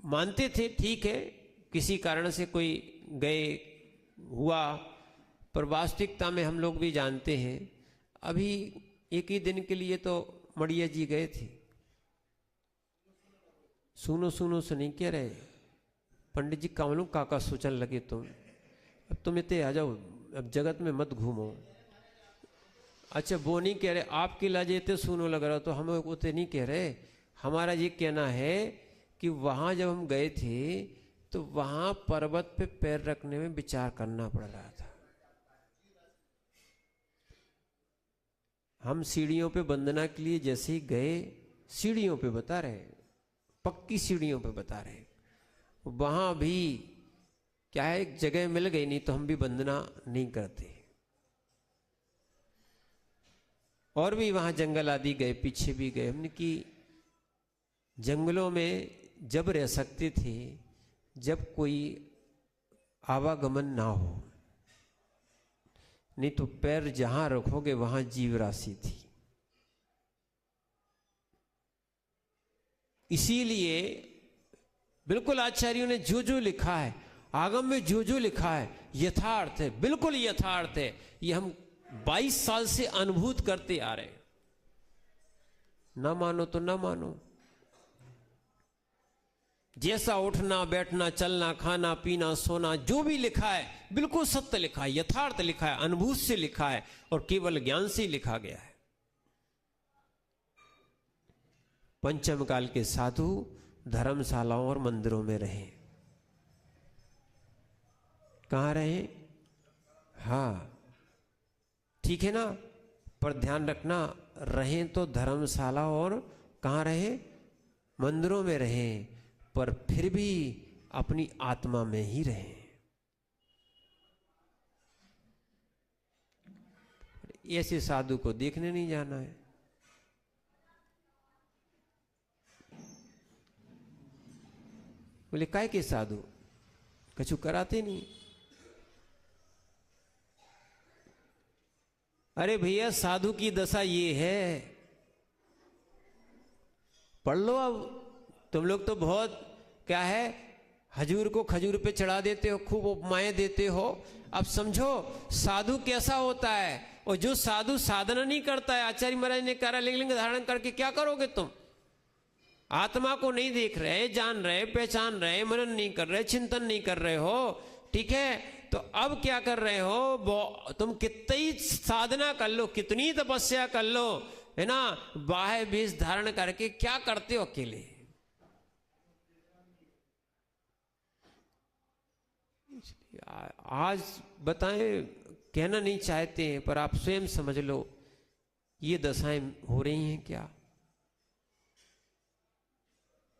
मानते थे, ठीक है, किसी कारण से कोई गए हुआ, पर वास्तविकता में हम लोग भी जानते हैं। अभी एक ही दिन के लिए तो मड़िया जी गए थे। सुनो सुनो सुनी कह रहे, पंडित जी कामलू काका सोचने लगे तुम, अब तुम इतने आ जाओ, अब जगत में मत घूमो। अच्छा, वो नहीं कह रहे, आपकी लाजे इतने सुनो लग रहा, तो हम उतने नहीं कह रहे। हमारा ये कहना है कि वहाँ जब हम गए थे तो वहाँ पर्वत पे पैर रखने में विचार करना पड़ रहा था। हम सीढ़ियों पे वंदना के लिए जैसे ही गए, सीढ़ियों पे बता रहे, पक्की सीढ़ियों पे बता रहे, वहाँ भी क्या है, एक जगह मिल गई, नहीं तो हम भी वंदना नहीं करते। और भी वहाँ जंगल आदि गए, पीछे भी गए हमने, कि जंगलों में जब रह सकते थे जब कोई आवागमन ना हो, नहीं तो पैर जहां रखोगे वहां जीव राशि थी। इसीलिए बिल्कुल आचार्यों ने जो जो लिखा है, आगम में जो जो लिखा है यथार्थ है, बिल्कुल यथार्थ है। ये हम 22 साल से अनुभूत करते आ रहे हैं। ना मानो तो ना मानो। जैसा उठना बैठना चलना खाना पीना सोना जो भी लिखा है बिल्कुल सत्य लिखा है, यथार्थ लिखा है, अनुभूत से लिखा है और केवल ज्ञान से ही लिखा गया है। पंचम काल के साधु धर्मशालाओं और मंदिरों में रहे। कहां रहे? हाँ ठीक है ना, पर ध्यान रखना, रहे तो धर्मशाला और कहां रहे? मंदिरों में रहे, पर फिर भी अपनी आत्मा में ही रहे। ऐसे साधु को देखने नहीं जाना है। बोले काय के साधु? कछु कराते नहीं। अरे भैया साधु की दशा ये है, पढ़ लो। अब तुम लोग तो बहुत क्या है, हजूर को खजूर पे चढ़ा देते हो, खूब उपमाएं देते हो। अब समझो साधु कैसा होता है। और जो साधु साधना नहीं करता है, आचार्य महाराज ने कहा लिंग धारण करके क्या करोगे तुम? आत्मा को नहीं देख रहे, जान रहे, पहचान रहे, मनन नहीं कर रहे, चिंतन नहीं कर रहे हो, ठीक है? तो अब क्या कर रहे हो? तुम कितनी साधना कर लो, कितनी तपस्या कर लो, है ना, बाह्य वेश धारण करके क्या करते हो अकेले? आज बताएं, कहना नहीं चाहते हैं, पर आप स्वयं समझ लो ये दशाएं हो रही हैं क्या।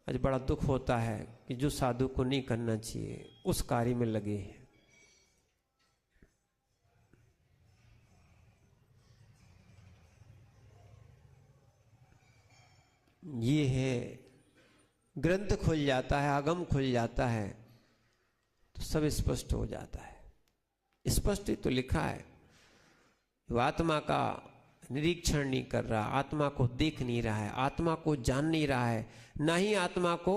आज बड़ा दुख होता है कि जो साधु को नहीं करना चाहिए उस कार्य में लगे हैं। ये है, ग्रंथ खुल जाता है, आगम खुल जाता है तो सब स्पष्ट हो जाता है। स्पष्ट ही तो लिखा है। वो आत्मा का निरीक्षण नहीं कर रहा, आत्मा को देख नहीं रहा है, आत्मा को जान नहीं रहा है, ना ही आत्मा को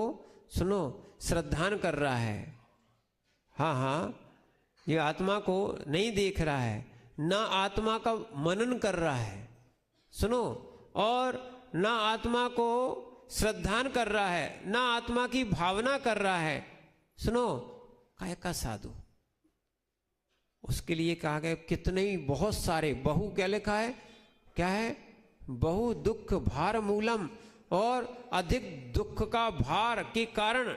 सुनो श्रद्धान कर रहा है। हाँ हाँ, ये आत्मा को नहीं देख रहा है, ना आत्मा का मनन कर रहा है, सुनो, और ना आत्मा को श्रद्धान कर रहा है, ना आत्मा की भावना कर रहा है, सुनो, काय का साधु? उसके लिए कहा गया कितने ही बहुत सारे, बहु क्या लिखा है, क्या है? बहु दुख भार मूलम, और अधिक दुख का भार के कारण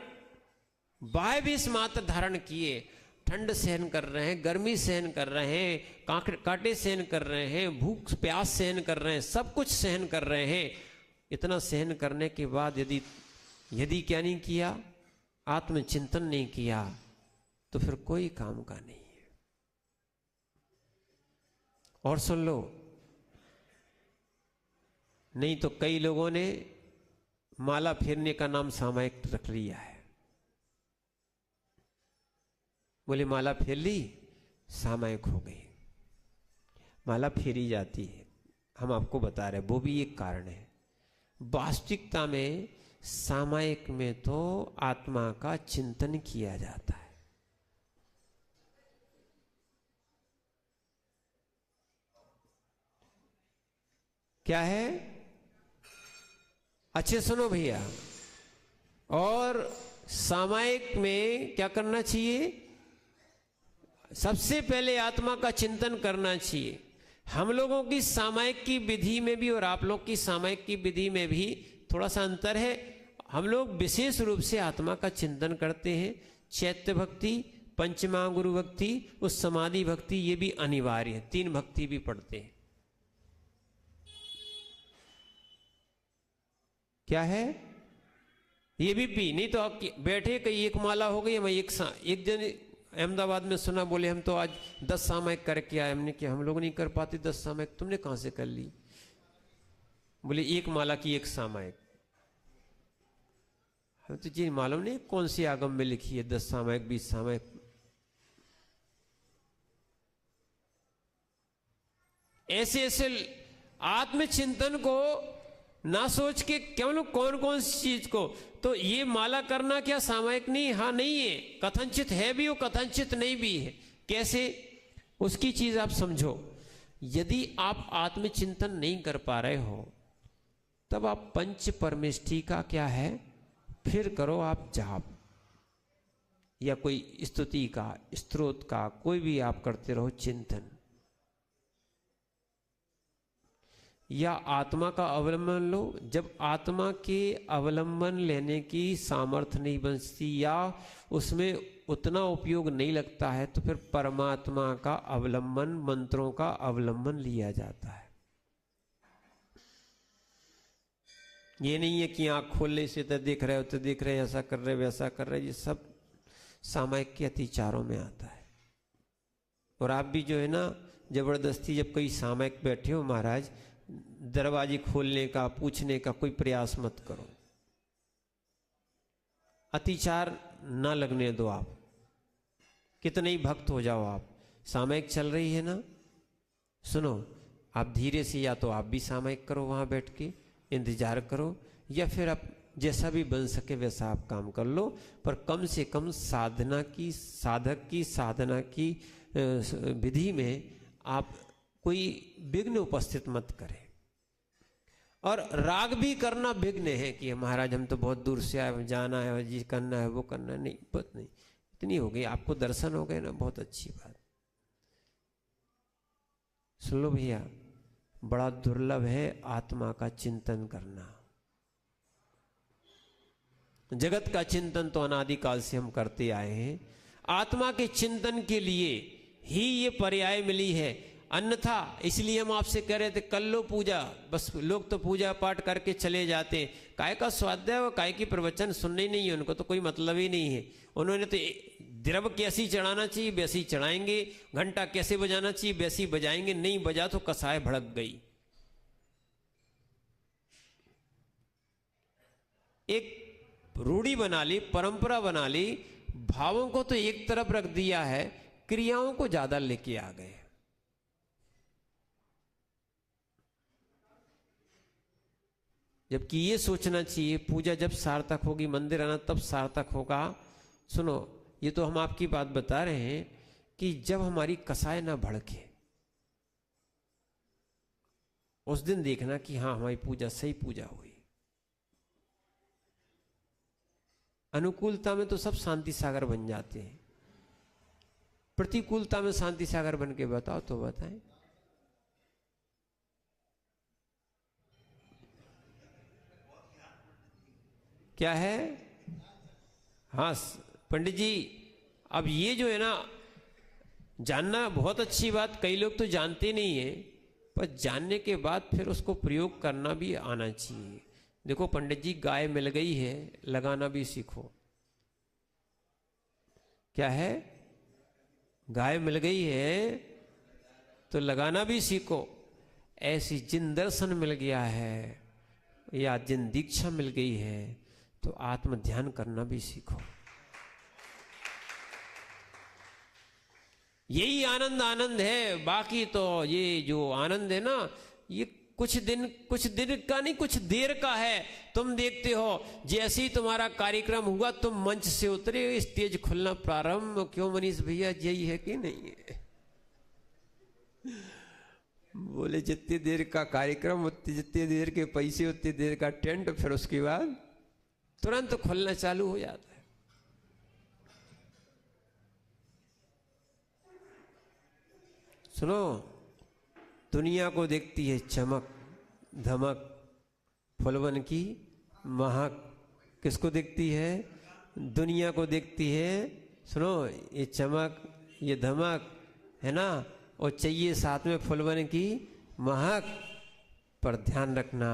बाह्य विष मात्र धारण किए, ठंड सहन कर रहे हैं, गर्मी सहन कर रहे हैं, कांटे सहन कर रहे हैं, भूख प्यास सहन कर रहे हैं, सब कुछ सहन कर रहे हैं। इतना सहन करने के बाद यदि क्या नहीं किया, आत्मचिंतन नहीं किया, तो फिर कोई काम का नहीं है। और सुन लो, नहीं तो कई लोगों ने माला फेरने का नाम सामायिक रख लिया है। बोले माला फेर ली, सामायिक हो गई। माला फेरी जाती है, हम आपको बता रहे, वो भी एक कारण है। वास्तविकता में सामायिक में तो आत्मा का चिंतन किया जाता है। क्या है? अच्छे सुनो भैया, और सामायिक में क्या करना चाहिए? सबसे पहले आत्मा का चिंतन करना चाहिए। हम लोगों की सामायिक की विधि में भी और आप लोग की सामायिक की विधि में भी थोड़ा सा अंतर है। हम लोग विशेष रूप से आत्मा का चिंतन करते हैं। चैत्य भक्ति, पंचमा गुरु भक्ति, उस समाधि भक्ति, ये भी अनिवार्य है। 3 भक्ति भी पढ़ते हैं। क्या है? ये भी पी, नहीं तो आप बैठे कहीं एक माला हो गई। मैं एक जन अहमदाबाद में सुना, बोले हम तो आज 10 सामायिक करके आए। हमने कि हम लोग नहीं कर पाते 10 सामायिक, तुमने कहां से कर ली? बोले एक माला की एक सामायिक। हमें तो चीज मालूम नहीं कौन सी आगम में लिखी है, 10 सामयिक 20 सामयिक। ऐसे ऐसे आत्मचिंतन को ना सोच के केवल कौन कौन सी चीज को, तो ये माला करना क्या सामयिक नहीं? हाँ नहीं है, कथनचित है भी, वो कथनचित नहीं भी है। कैसे? उसकी चीज आप समझो। यदि आप आत्मचिंतन नहीं कर पा रहे हो तब आप पंच परमेष्ठी का क्या है, फिर करो आप जाप, या कोई स्तुति का, स्तोत्र का, कोई भी आप करते रहो चिंतन, या आत्मा का अवलंबन लो। जब आत्मा के अवलंबन लेने की सामर्थ्य नहीं बचती या उसमें उतना उपयोग नहीं लगता है, तो फिर परमात्मा का अवलंबन, मंत्रों का अवलंबन लिया जाता है। ये नहीं है कि आँख खोलने से तो देख रहे हो, तो देख रहे, ऐसा कर रहे वैसा कर रहे, ये सब सामयिक के अतिचारों में आता है। और आप भी जो है ना, जबरदस्ती जब कोई सामयिक बैठे हो महाराज, दरवाजे खोलने का, पूछने का कोई प्रयास मत करो। अतिचार ना लगने दो। आप कितने ही भक्त हो जाओ, आप सामयिक चल रही है ना, सुनो, आप धीरे से, या तो आप भी सामयिक करो, वहां बैठ के इंतजार करो, या फिर आप जैसा भी बन सके वैसा आप काम कर लो, पर कम से कम साधना की, साधक की साधना की विधि में आप कोई विघ्न उपस्थित मत करें। और राग भी करना विघ्न है कि महाराज हम तो बहुत दूर से आए, जाना है, जी करना है, वो करना है, नहीं, बात नहीं, इतनी हो गई, आपको दर्शन हो गए ना, बहुत अच्छी बात। सुन लो भैया, बड़ा दुर्लभ है आत्मा का चिंतन करना। जगत का चिंतन तो अनादिकाल से हम करते आए हैं। आत्मा के चिंतन के लिए ही ये पर्याय मिली है, अन्यथा इसलिए हम आपसे कह रहे थे कर लो पूजा। बस लोग तो पूजा पाठ करके चले जाते, काय का स्वाध्याय और काय की प्रवचन सुनने ही नहीं है, उनको तो कोई मतलब ही नहीं है। उन्होंने तो द्रव कैसी चढ़ाना चाहिए वैसी चढ़ाएंगे, घंटा कैसे बजाना चाहिए वैसी बजाएंगे, नहीं बजा तो कसाय भड़क गई। एक रूढ़ी बना ली, परंपरा बना ली, भावों को तो एक तरफ रख दिया है, क्रियाओं को ज्यादा लेके आ गए। जबकि ये सोचना चाहिए पूजा जब सार्थक होगी, मंदिर आना तब सार्थक होगा। सुनो, ये तो हम आपकी बात बता रहे हैं कि जब हमारी कसाय ना भड़के, उस दिन देखना कि हाँ हमारी पूजा सही पूजा हुई। अनुकूलता में तो सब शांति सागर बन जाते हैं, प्रतिकूलता में शांति सागर बन के बताओ तो बताएं। क्या है? हाँ पंडित जी, अब ये जो है ना, जानना बहुत अच्छी बात, कई लोग तो जानते नहीं है, पर जानने के बाद फिर उसको प्रयोग करना भी आना चाहिए। देखो पंडित जी, गाय मिल गई है, लगाना भी सीखो। क्या है? गाय मिल गई है तो लगाना भी सीखो। ऐसी जिन दर्शन मिल गया है या जिन दीक्षा मिल गई है तो आत्म ध्यान करना भी सीखो। यही आनंद आनंद है। बाकी तो ये जो आनंद है ना, ये कुछ दिन का नहीं, कुछ देर का है। तुम देखते हो जैसे ही तुम्हारा कार्यक्रम हुआ, तुम मंच से उतरे, स्टेज खुलना प्रारंभ। क्यों मनीष भैया, यही है कि नहीं है? बोले जितनी देर का कार्यक्रम, जितनी देर के पैसे, उतनी देर का टेंट, फिर उसके बाद तुरंत खुलना चालू हो जाता है। सुनो, दुनिया को देखती है चमक धमक, फुलवन की महक। किसको देखती है? दुनिया को देखती है। सुनो, ये चमक, ये धमक है ना, और चाहिए साथ में फुलवन की महक। पर ध्यान रखना,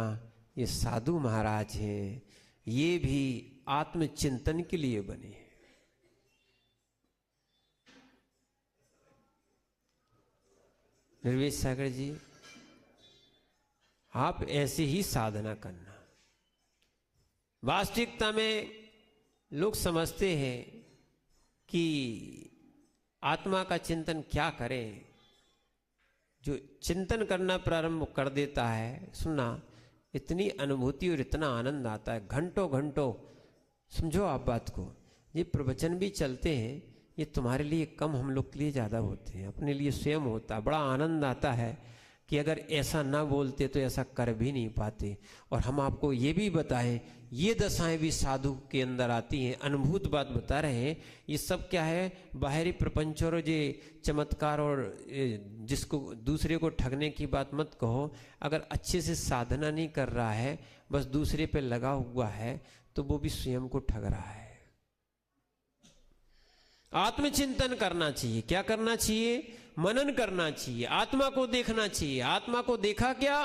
ये साधु महाराज हैं, ये भी आत्मचिंतन के लिए बने हैं। निर्वेश सागर जी, आप ऐसे ही साधना करना। वास्तविकता में लोग समझते हैं कि आत्मा का चिंतन क्या करें। जो चिंतन करना प्रारंभ कर देता है, सुनना, इतनी अनुभूति और इतना आनंद आता है, घंटों घंटों। समझो आप बात को, ये प्रवचन भी चलते हैं, ये तुम्हारे लिए कम, हम लोग के लिए ज़्यादा होते हैं, अपने लिए स्वयं होता है। बड़ा आनंद आता है कि अगर ऐसा ना बोलते तो ऐसा कर भी नहीं पाते। और हम आपको ये भी बताएं, ये दशाएं भी साधु के अंदर आती हैं, अनुभूत बात बता रहे हैं। ये सब क्या है, बाहरी प्रपंच और ये चमत्कार और जिसको दूसरे को ठगने की बात मत कहो। अगर अच्छे से साधना नहीं कर रहा है, बस दूसरे पे लगा हुआ है, तो वो भी स्वयं को ठग रहा है। आत्मचिंतन करना चाहिए। क्या करना चाहिए? मनन करना चाहिए, आत्मा को देखना चाहिए। आत्मा को देखा क्या?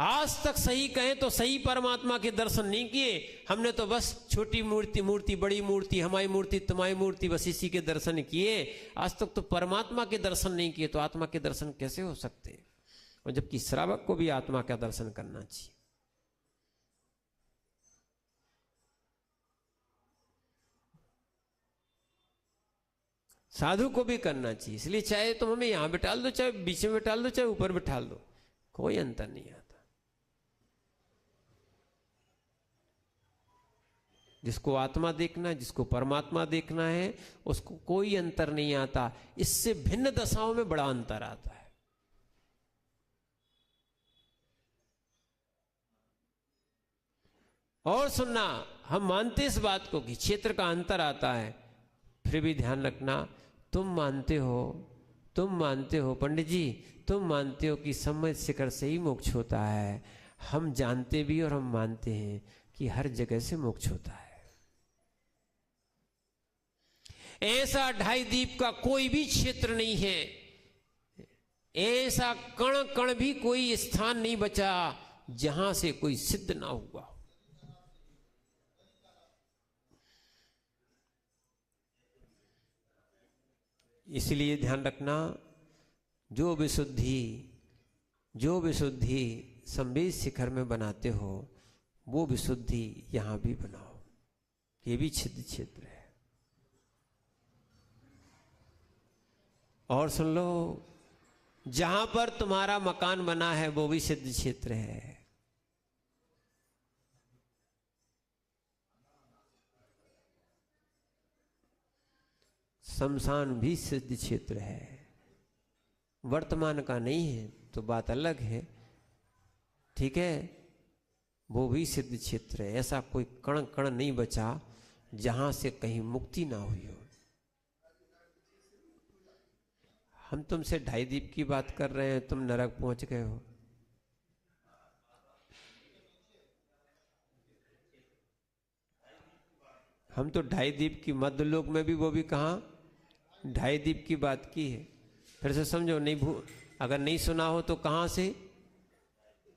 आज तक सही कहें तो सही परमात्मा के दर्शन नहीं किए हमने, तो बस छोटी मूर्ति, मूर्ति बड़ी मूर्ति, हमारी मूर्ति तुम्हारी मूर्ति, बस इसी के दर्शन किए। आज तक तो परमात्मा के दर्शन नहीं किए, तो आत्मा के दर्शन कैसे हो सकते? और जबकि श्रावक को भी आत्मा का दर्शन करना चाहिए। साधु को भी करना चाहिए। इसलिए चाहे तुम हमें यहां बिठाल दो, चाहे बीच में बिठाल दो, चाहे ऊपर बिठाल दो, कोई अंतर नहीं आता। जिसको आत्मा देखना है, जिसको परमात्मा देखना है, उसको कोई अंतर नहीं आता। इससे भिन्न दशाओं में बड़ा अंतर आता है। और सुनना, हम मानते इस बात को कि क्षेत्र का अंतर आता है, फिर भी ध्यान रखना, तुम मानते हो पंडित जी, तुम मानते हो कि सम्यक शिखर से ही मोक्ष होता है। हम जानते भी और हम मानते हैं कि हर जगह से मोक्ष होता है। ऐसा ढाई द्वीप का कोई भी क्षेत्र नहीं है, ऐसा कण कण भी कोई स्थान नहीं बचा जहां से कोई सिद्ध ना हुआ। इसलिए ध्यान रखना, जो विशुद्धि संवेद शिखर में बनाते हो, वो विशुद्धि यहां भी बनाओ। ये भी छिद्र क्षेत्र है। और सुन लो, जहां पर तुम्हारा मकान बना है वो भी सिद्ध क्षेत्र है। शमशान भी सिद्ध क्षेत्र है। वर्तमान का नहीं है तो बात अलग है, ठीक है, वो भी सिद्ध क्षेत्र है। ऐसा कोई कण कण नहीं बचा जहां से कहीं मुक्ति ना हुई हो। हम तुमसे ढाई द्वीप की बात कर रहे हैं, तुम नरक पहुंच गए हो। हम तो ढाई द्वीप की मध्यलोक में भी, वो भी कहाँ, ढाई द्वीप की बात की है। फिर से समझो, नहीं अगर नहीं सुना हो तो कहां से?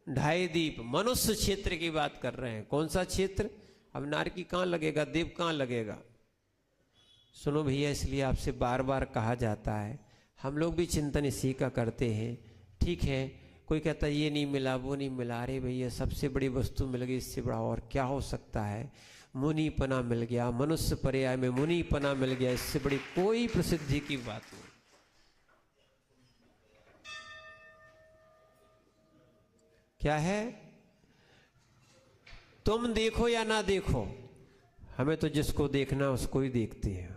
ढाई द्वीप मनुष्य क्षेत्र की बात कर रहे हैं। कौन सा क्षेत्र? अब नारकी कहां लगेगा, देव कहां लगेगा? सुनो भैया, इसलिए आपसे बार बार कहा जाता है, हम लोग भी चिंतन इसी का करते हैं, ठीक है। कोई कहता है ये नहीं मिला, वो नहीं मिला, अरे भैया सबसे बड़ी वस्तु मिल गई, इससे बड़ा और क्या हो सकता है? मुनिपना मिल गया, मनुष्य पर्याय में मुनिपना मिल गया, इससे बड़ी कोई प्रसिद्धि की बात नहीं। क्या है? तुम देखो या ना देखो, हमें तो जिसको देखना उसको ही देखते हैं।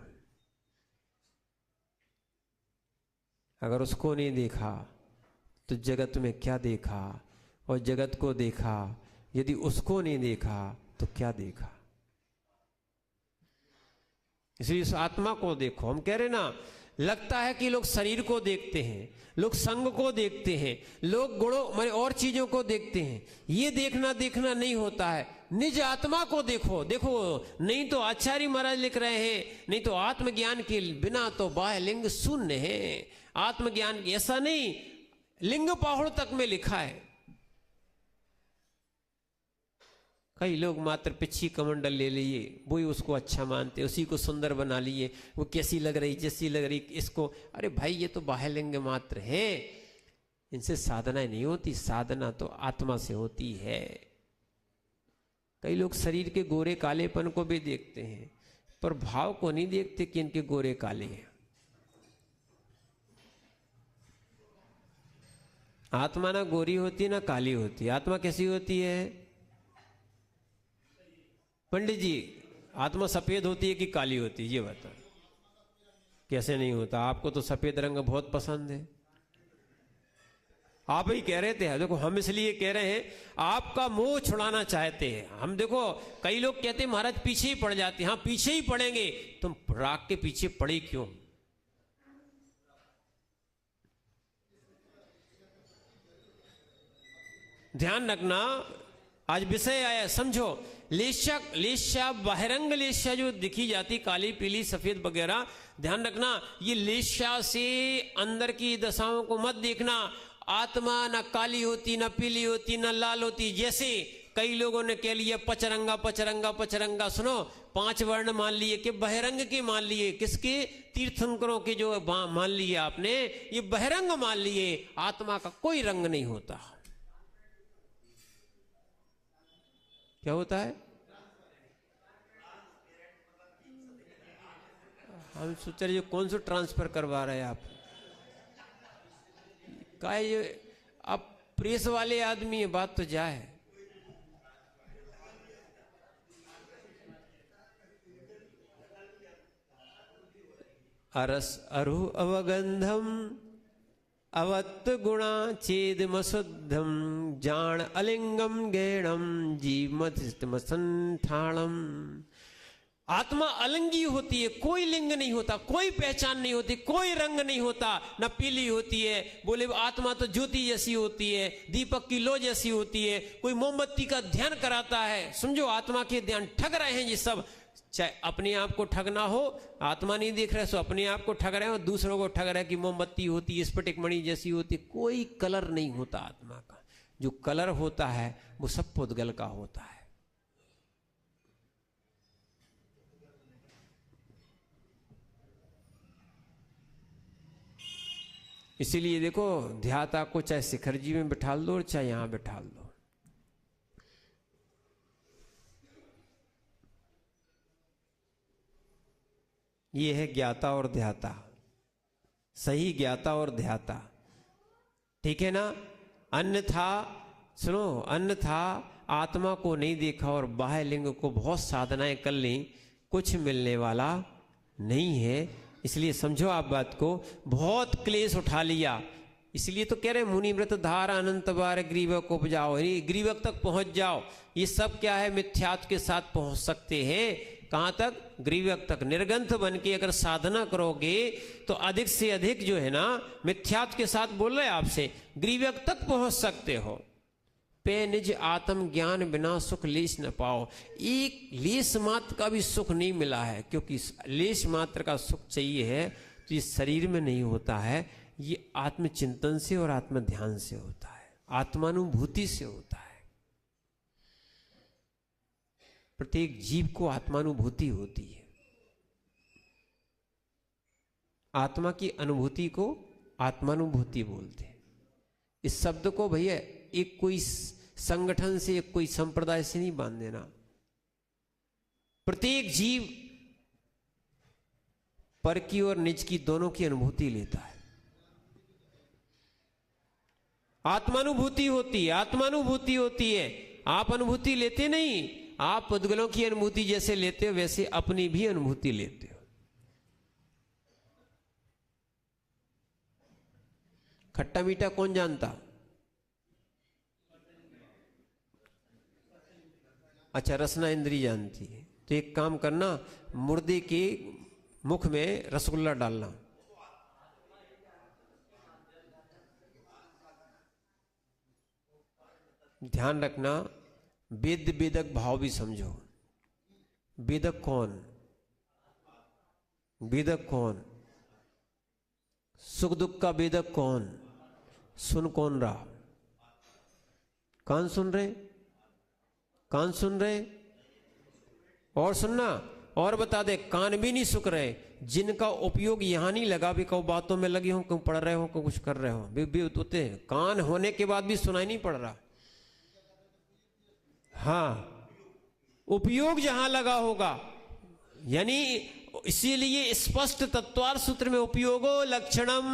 अगर उसको नहीं देखा तो जगत में क्या देखा? और जगत को देखा, यदि उसको नहीं देखा तो क्या देखा? इसलिए इस आत्मा को देखो। हम कह रहे ना, लगता है कि लोग शरीर को देखते हैं, लोग संग को देखते हैं, लोग गुणों माने और चीजों को देखते हैं। ये देखना नहीं होता है। निज आत्मा को देखो। देखो, नहीं तो आचार्य महाराज लिख रहे हैं, नहीं तो आत्मज्ञान के बिना तो बाह्य लिंग शून्य है। आत्मज्ञान ऐसा नहीं, लिंग पाहुड़ तक में लिखा है। कई लोग मात्र पिछी कमंडल ले लिए, वही उसको अच्छा मानते, उसी को सुंदर बना लिए, वो कैसी लग रही, जैसी लग रही इसको। अरे भाई, ये तो बाह्यलिंग मात्र है, इनसे साधना नहीं होती। साधना तो आत्मा से होती है। कई लोग शरीर के गोरे कालेपन को भी देखते हैं, पर भाव को नहीं देखते कि इनके गोरे काले हैं। आत्मा ना गोरी होती है ना काली होती है। आत्मा कैसी होती है पंडित जी? आत्मा सफेद होती है कि काली होती है, ये बता। कैसे नहीं होता? आपको तो सफेद रंग बहुत पसंद है। आप ही कह रहे थे, देखो हम इसलिए कह रहे हैं, आपका मोह छुड़ाना चाहते हैं हम। देखो कई लोग कहते हैं महाराज पीछे ही पड़ जाते हैं। हाँ पीछे ही पड़ेंगे, तुम राग के पीछे पड़े क्यों? ध्यान रखना, आज विषय आया, समझो। लेस्या बहिरंग लेस्या जो दिखी जाती, काली पीली सफेद वगैरह, ध्यान रखना ये लेस्या से अंदर की दशाओं को मत देखना। आत्मा ना काली होती, ना पीली होती, ना लाल होती। जैसे कई लोगों ने कह लिया पचरंगा पचरंगा पचरंगा। सुनो, 5 वर्ण मान लिए कि बहिरंग के मान लिए, किसके? तीर्थंकरों के जो मान लिए आपने, ये बहिरंग मान लिए। आत्मा का कोई रंग नहीं होता। क्या होता है? हम सोच रहे कौन सा ट्रांसफर करवा रहे हैं आप? का ये आप प्रेस वाले आदमी है, बात तो जाए। अरस अरु अवगंधम अवत्त गुणा चेदमशुद्धम जान अलिंगम गैणम जीवमतिष्ठमसंठाणम। आत्मा अलंगी होती है, कोई लिंग नहीं होता, कोई पहचान नहीं होती, कोई रंग नहीं होता, न पीली होती है। बोले आत्मा तो ज्योति जैसी होती है, दीपक की लो जैसी होती है। कोई मोमबत्ती का ध्यान कराता है, समझो आत्मा के ध्यान ठग रहे हैं ये सब। चाहे अपने आप को ठगना हो, आत्मा नहीं देख रहे सो अपने आप को ठग रहे हो, दूसरों को ठग रहे हैं कि मोमबत्ती होती है, स्फटिक मणि जैसी होती। कोई कलर नहीं होता आत्मा का। जो कलर होता है वो सब पुद्गल का होता है। इसीलिए देखो, ध्याता को चाहे शिखर जी में बिठाल दो और चाहे यहां बिठाल दो, ये है ज्ञाता और ध्याता। सही ज्ञाता और ध्याता, ठीक है ना? अन्यथा सुनो, अन्यथा आत्मा को नहीं देखा और बाह्य लिंग को बहुत साधनाएं कर ली, कुछ मिलने वाला नहीं है। इसलिए समझो आप बात को, बहुत क्लेश उठा लिया। इसलिए तो कह रहे मुनि व्रत धार अनंत बार ग्रीवक उपजाओ, ग्रीवक तक पहुंच जाओ। ये सब क्या है? मिथ्यात्व के साथ पहुंच सकते हैं। कहां तक? ग्रीवक तक। निर्गंथ बन के अगर साधना करोगे तो अधिक से अधिक जो है ना, मिथ्यात्व के साथ बोल रहे आपसे, ग्रीवक तक पहुंच सकते हो। पे निज आत्म ज्ञान बिना सुख लेश न पाओ। एक लेश मात्र का भी सुख नहीं मिला है, क्योंकि लेश मात्र का सुख चाहिए है तो ये शरीर में नहीं होता है, ये आत्मचिंतन से और आत्म ध्यान से होता है, आत्मानुभूति से होता है। प्रत्येक जीव को आत्मानुभूति होती है। आत्मा की अनुभूति को आत्मानुभूति बोलते हैं। इस शब्द को भैया एक कोई संगठन से, एक कोई संप्रदाय से नहीं बांध देना। प्रत्येक जीव पर की और निज की दोनों की अनुभूति लेता है। आत्मानुभूति होती है, आत्मानुभूति होती है। आप अनुभूति लेते नहीं, आप पुद्गलों की अनुभूति जैसे लेते हो वैसे अपनी भी अनुभूति लेते हो। खट्टा मीठा कौन जानता? अच्छा, रसना इंद्री जानती है। तो एक काम करना, मुर्दे के मुख में रसगुल्ला डालना, ध्यान रखना। वेद वेदक भाव भी समझो। वेदक कौन? वेदक कौन? सुख दुख का वेदक कौन? सुन कौन रहा? कान सुन रहे? कान सुन रहे? और सुनना, और बता दे, कान भी नहीं सुख रहे। जिनका उपयोग यहां नहीं लगा, भी कहो बातों में लगे हो, क्यों पढ़ रहे हो, क्यों कुछ कर रहे हो, भी होते हैं। कान होने के बाद भी सुनाई नहीं पड़ रहा। हाँ, उपयोग जहां लगा होगा, यानी इसीलिए स्पष्ट तत्वार्थ सूत्र में उपयोगो लक्षणम,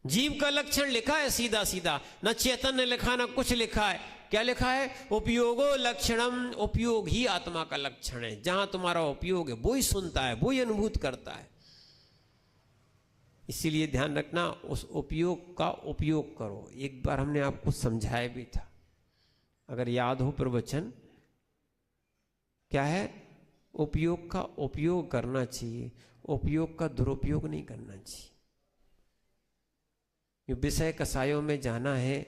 जीव का लक्षण लिखा है सीधा सीधा, न चैतन्य लिखा न कुछ लिखा है। क्या लिखा है? उपयोगो लक्षणम, उपयोग ही आत्मा का लक्षण है। जहां तुम्हारा उपयोग है वो ही सुनता है, वो ही अनुभूत करता है। इसीलिए ध्यान रखना, उस उपयोग का उपयोग करो। एक बार हमने आपको समझाया भी था, अगर याद हो प्रवचन, क्या है? उपयोग का उपयोग करना चाहिए, उपयोग का दुरुपयोग नहीं करना चाहिए। जो विषय कसायों में जाना है,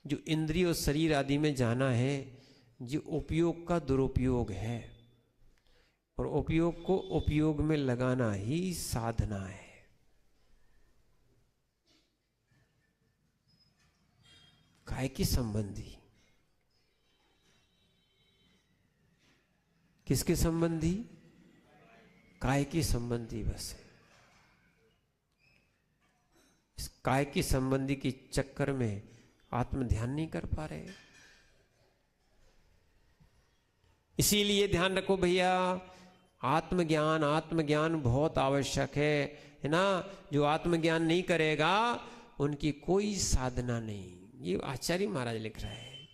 जो इंद्रिय और शरीर आदि में जाना है, जो उपयोग का दुरुपयोग है। और उपयोग को उपयोग में लगाना ही साधना है। काय की संबंधी, किसके संबंधी? काय की संबंधी। बस इस काय की संबंधी के चक्कर में आत्म ध्यान नहीं कर पा रहे। इसीलिए ध्यान रखो भैया, आत्मज्ञान बहुत आवश्यक है ना। जो आत्मज्ञान नहीं करेगा उनकी कोई साधना नहीं। ये आचार्य महाराज लिख रहे हैं।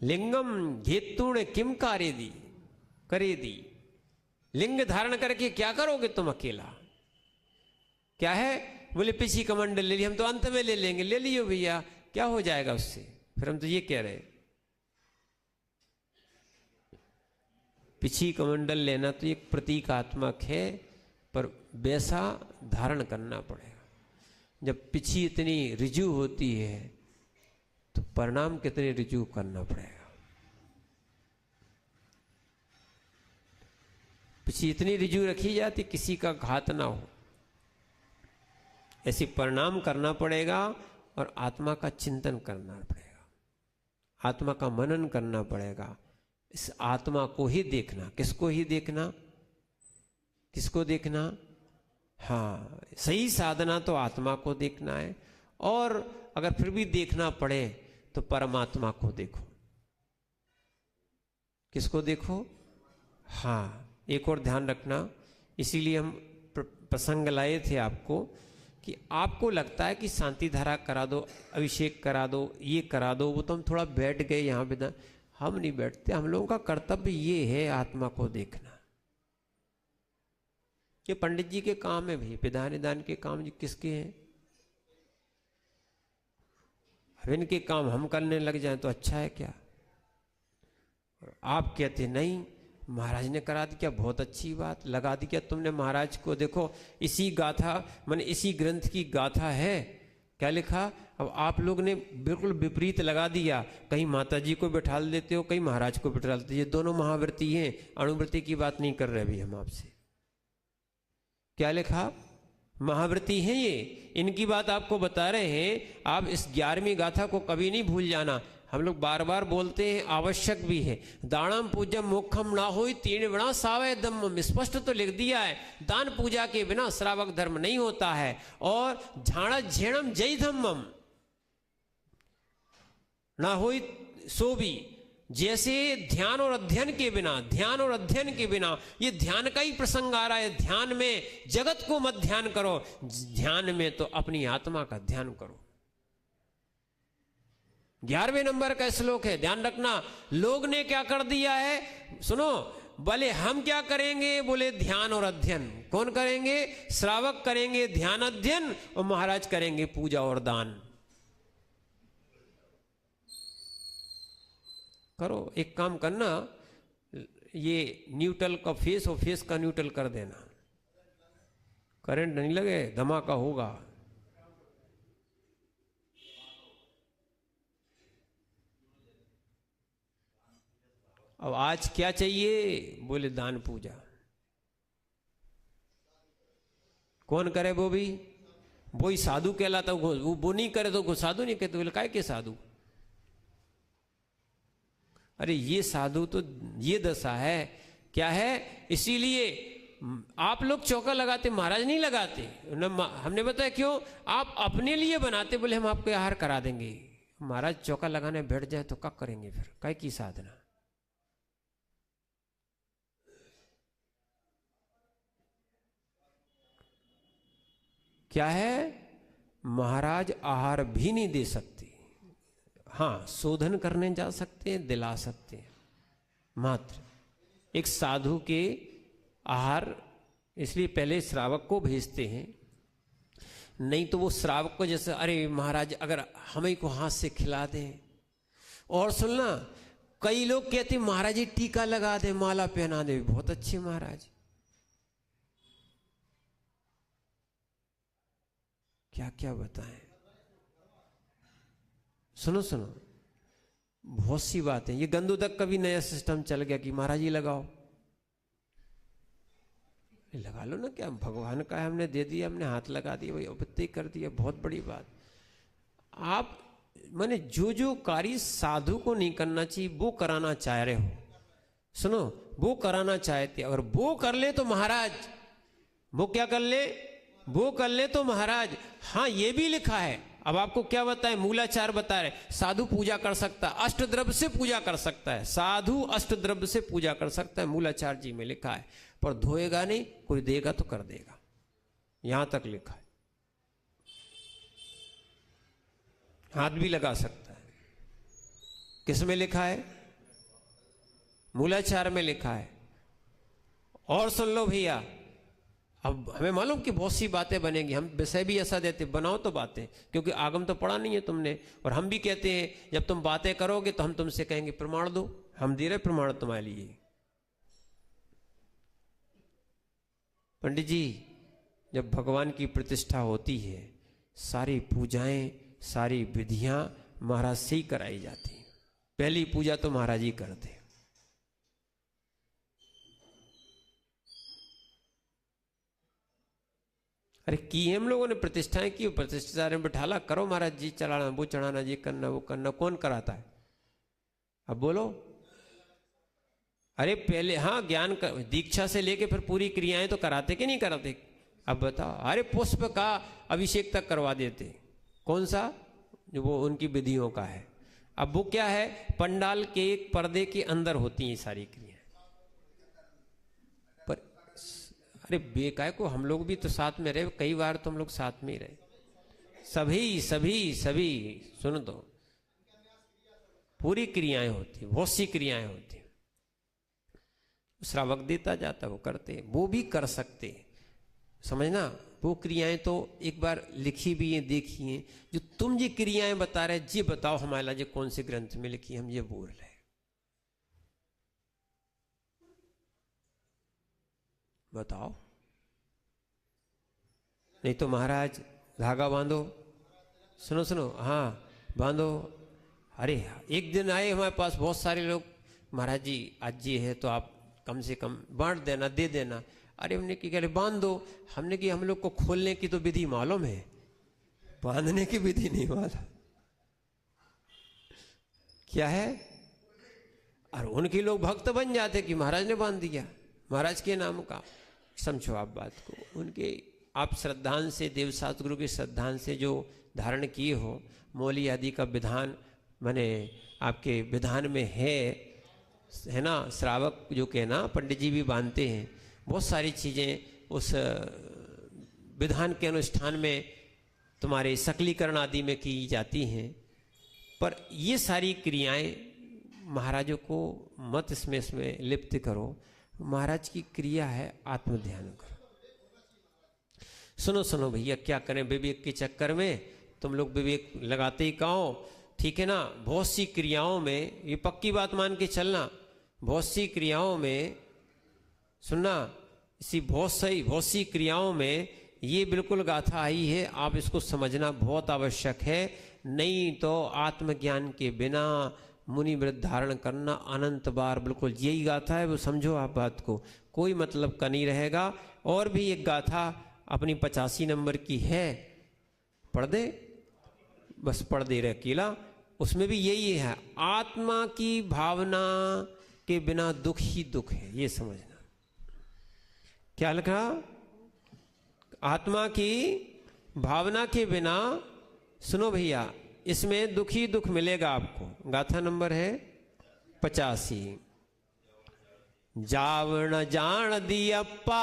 लिंगम घेतुण किम करे दी। लिंग धारण करके क्या करोगे तुम अकेला? क्या है? बोले पिछी कमंडल ले ली, हम तो अंत में ले लेंगे। ले लियो भैया, क्या हो जाएगा उससे? फिर हम तो ये कह रहे, पिछी कमंडल लेना तो एक प्रतीकात्मक है, पर वैसा धारण करना पड़ेगा। जब पिछी इतनी ऋजु होती है तो परिणाम कितने ऋजु करना पड़ेगा। पिछी इतनी ऋजु रखी जाती किसी का घात ना हो, ऐसी परिणाम करना पड़ेगा। और आत्मा का चिंतन करना पड़ेगा, आत्मा का मनन करना पड़ेगा। इस आत्मा को ही देखना। किसको ही देखना? किसको देखना? हाँ, सही साधना तो आत्मा को देखना है। और अगर फिर भी देखना पड़े तो परमात्मा को देखो। किसको देखो? हाँ, एक और ध्यान रखना। इसीलिए हम प्रसंग लाए थे आपको कि आपको लगता है कि शांति धारा करा दो, अभिषेक करा दो, ये करा दो, वो तो हम थोड़ा बैठ गए यहाँ पे। हम नहीं बैठते। हम लोगों का कर्तव्य ये है आत्मा को देखना। ये पंडित जी के काम है भाई, विधान निदान के काम किसके हैं? अब इनके काम हम करने लग जाएं तो अच्छा है क्या? आप कहते नहीं, महाराज ने करा दी, क्या बहुत अच्छी बात, लगा दी क्या तुमने महाराज को? देखो इसी गाथा, माने इसी ग्रंथ की गाथा है। क्या लिखा? अब आप लोग ने बिल्कुल विपरीत लगा दिया। कहीं माता जी को बैठा देते हो, कहीं महाराज को बैठा देते हो। ये दोनों महाव्रती हैं, अणुव्रती की बात नहीं कर रहे अभी हम आपसे। क्या लिखा? महाव्रती हैं ये, इनकी बात आपको बता रहे हैं। आप इस 11वीं गाथा को कभी नहीं भूल जाना। हम लोग बार बार बोलते हैं, आवश्यक भी है। दानम पूजम मोक्षम ना होई तीन बिना सावय धम्मम, स्पष्ट तो लिख दिया है। दान पूजा के बिना श्रावक धर्म नहीं होता है। और झाड़ा झेणम जय धम्मम ना होई सो भी, जैसे ध्यान और अध्ययन के बिना, ये ध्यान का ही प्रसंग आ रहा है। ध्यान में जगत को मत ध्यान करो, ध्यान में तो अपनी आत्मा का ध्यान करो। 11वें नंबर का श्लोक है, ध्यान रखना। लोग ने क्या कर दिया है, सुनो। बोले हम क्या करेंगे? बोले ध्यान और अध्ययन। कौन करेंगे? श्रावक करेंगे ध्यान अध्ययन, और महाराज करेंगे पूजा और दान। करो, एक काम करना, ये न्यूट्रल का फेस और फेस का न्यूट्रल कर देना। करंट नहीं लगे, धमाका होगा। अब आज क्या चाहिए? बोले दान पूजा। कौन करे? वो भी वही साधु कहलाता। वो नहीं करे तो साधु नहीं कहते। बोले काय के साधु? अरे ये साधु तो ये दशा है। क्या है? इसीलिए आप लोग चौका लगाते, महाराज नहीं लगाते। हमने बताया क्यों? आप अपने लिए बनाते। बोले हम आपको आहार करा देंगे। महाराज चौका लगाने बैठ जाए तो क्या करेंगे फिर? काय की साधना? क्या है? महाराज आहार भी नहीं दे सकते। हाँ, शोधन करने जा सकते हैं, दिला सकते हैं मात्र। एक साधु के आहार इसलिए पहले श्रावक को भेजते हैं, नहीं तो वो श्रावक को जैसे अरे महाराज अगर हमें को हाथ से खिला दें। और सुनना, कई लोग कहते महाराज जी टीका लगा दे, माला पहना दे, बहुत अच्छे महाराज। क्या क्या बताएं। सुनो सुनो, बहुत सी बातें। ये गंदोदक का भी नया सिस्टम चल गया कि महाराज जी लगाओ। लगा लो ना, क्या भगवान का है, हमने दे दिया, हमने हाथ लगा दिया, वही उपत्ति कर दिया, बहुत बड़ी बात। आप माने जो कार्य साधु को नहीं करना चाहिए वो कराना चाह रहे हो, सुनो, वो कराना चाहते, अगर वो कर ले तो महाराज, वो क्या कर ले, वो कर ले तो महाराज। हाँ, ये भी लिखा है। अब आपको क्या बताएं, मूलाचार बता रहे, साधु पूजा कर सकता है, अष्टद्रव्य से पूजा कर सकता है, साधु अष्टद्रव्य से पूजा कर सकता है, मूलाचार जी में लिखा है। पर धोएगा नहीं, कोई देगा तो कर देगा, यहां तक लिखा है। हाथ भी लगा सकता है। किस में लिखा है? मूलाचार में लिखा है। और सुन लो भैया, अब हमें मालूम कि बहुत सी बातें बनेंगी, हम विषय भी ऐसा देते, बनाओ तो बातें, क्योंकि आगम तो पढ़ा नहीं है तुमने। और हम भी कहते हैं जब तुम बातें करोगे तो हम तुमसे कहेंगे प्रमाण दो, हम दे रहे प्रमाण तुम्हारे लिए। पंडित जी, जब भगवान की प्रतिष्ठा होती है, सारी पूजाएं, सारी विधियां महाराज से ही कराई जाती हैं। पहली पूजा तो महाराज ही करते। अरे की हम लोगों ने प्रतिष्ठाएं की, प्रतिष्ठा में बैठाला, करो महाराज जी, चलाना, वो चढ़ाना, ये करना, वो करना, कौन कराता है? अब बोलो। अरे पहले हाँ, ज्ञान दीक्षा से लेके फिर पूरी क्रियाएं तो कराते कि नहीं कराते? अब बताओ। अरे पुष्प का अभिषेक तक करवा देते। कौन सा? जो वो उनकी विधियों का है। अब वो क्या है, पंडाल के एक पर्दे के अंदर होती हैं सारी क्रियाएं। पर अरे बेकाय को हम लोग भी तो साथ में रहे, कई बार तो हम लोग साथ में ही रहे, सभी सभी सभी सुन दो, पूरी क्रियाएं होती, बहुत सी क्रियाएं होती। श्रावक देता जाता, वो करते, वो भी कर सकते, समझना। वो क्रियाएं तो एक बार लिखी भी हैं, देखी हैं। जो तुम ये क्रियाएं बता रहे, ये बताओ हमारे लिए कौन से ग्रंथ में लिखी, हम ये बोल रहे। बताओ। नहीं तो महाराज धागा बांधो, सुनो सुनो, हाँ बांधो। अरे एक दिन आए हमारे पास बहुत सारे लोग, महाराज जी आज ये है तो आप कम से कम बांट देना, दे देना। अरे हमने की कह बांध दो, हमने कि हम लोग को खोलने की तो विधि मालूम है, बांधने की विधि नहीं मालूम। क्या है? और उनके लोग भक्त बन जाते कि महाराज ने बांध दिया, महाराज के नाम का। समझो आप बात को, उनके आप श्रद्धांश से, देवशास्त्र गुरु के श्रद्धांश से जो धारण किए हो, मौली आदि का विधान माने आपके विधान में है ना। श्रावक जो के ना पंडित जी भी बांधते हैं, बहुत सारी चीज़ें उस विधान के अनुष्ठान में तुम्हारे सकलीकरण आदि में की जाती हैं। पर ये सारी क्रियाएं महाराजों को मत इसमें लिप्त करो। महाराज की क्रिया है आत्मध्यान करो। सुनो सुनो भैया, क्या करें, विवेक के चक्कर में तुम लोग विवेक लगाते ही कहो, ठीक है ना। बहुत सी क्रियाओं में, ये पक्की बात मान के चलना, बहुत सी क्रियाओं में, सुनना, इसी बहुत सी क्रियाओं में ये बिल्कुल गाथा आई है, आप इसको समझना बहुत आवश्यक है। नहीं तो आत्मज्ञान के बिना मुनि व्रत धारण करना अनंत बार, बिल्कुल यही गाथा है, वो समझो आप बात को, कोई मतलब का नहीं रहेगा। और भी एक गाथा अपनी 85 नंबर की है, पढ़ दे, बस पढ़ दे रहे अकेला, उसमें भी यही है, आत्मा की भावना के बिना दुख ही दुख है, ये समझना। क्या लिखा? आत्मा की भावना के बिना, सुनो भैया, इसमें दुख ही दुख मिलेगा आपको। गाथा नंबर है 85। जावण जान दियप्पा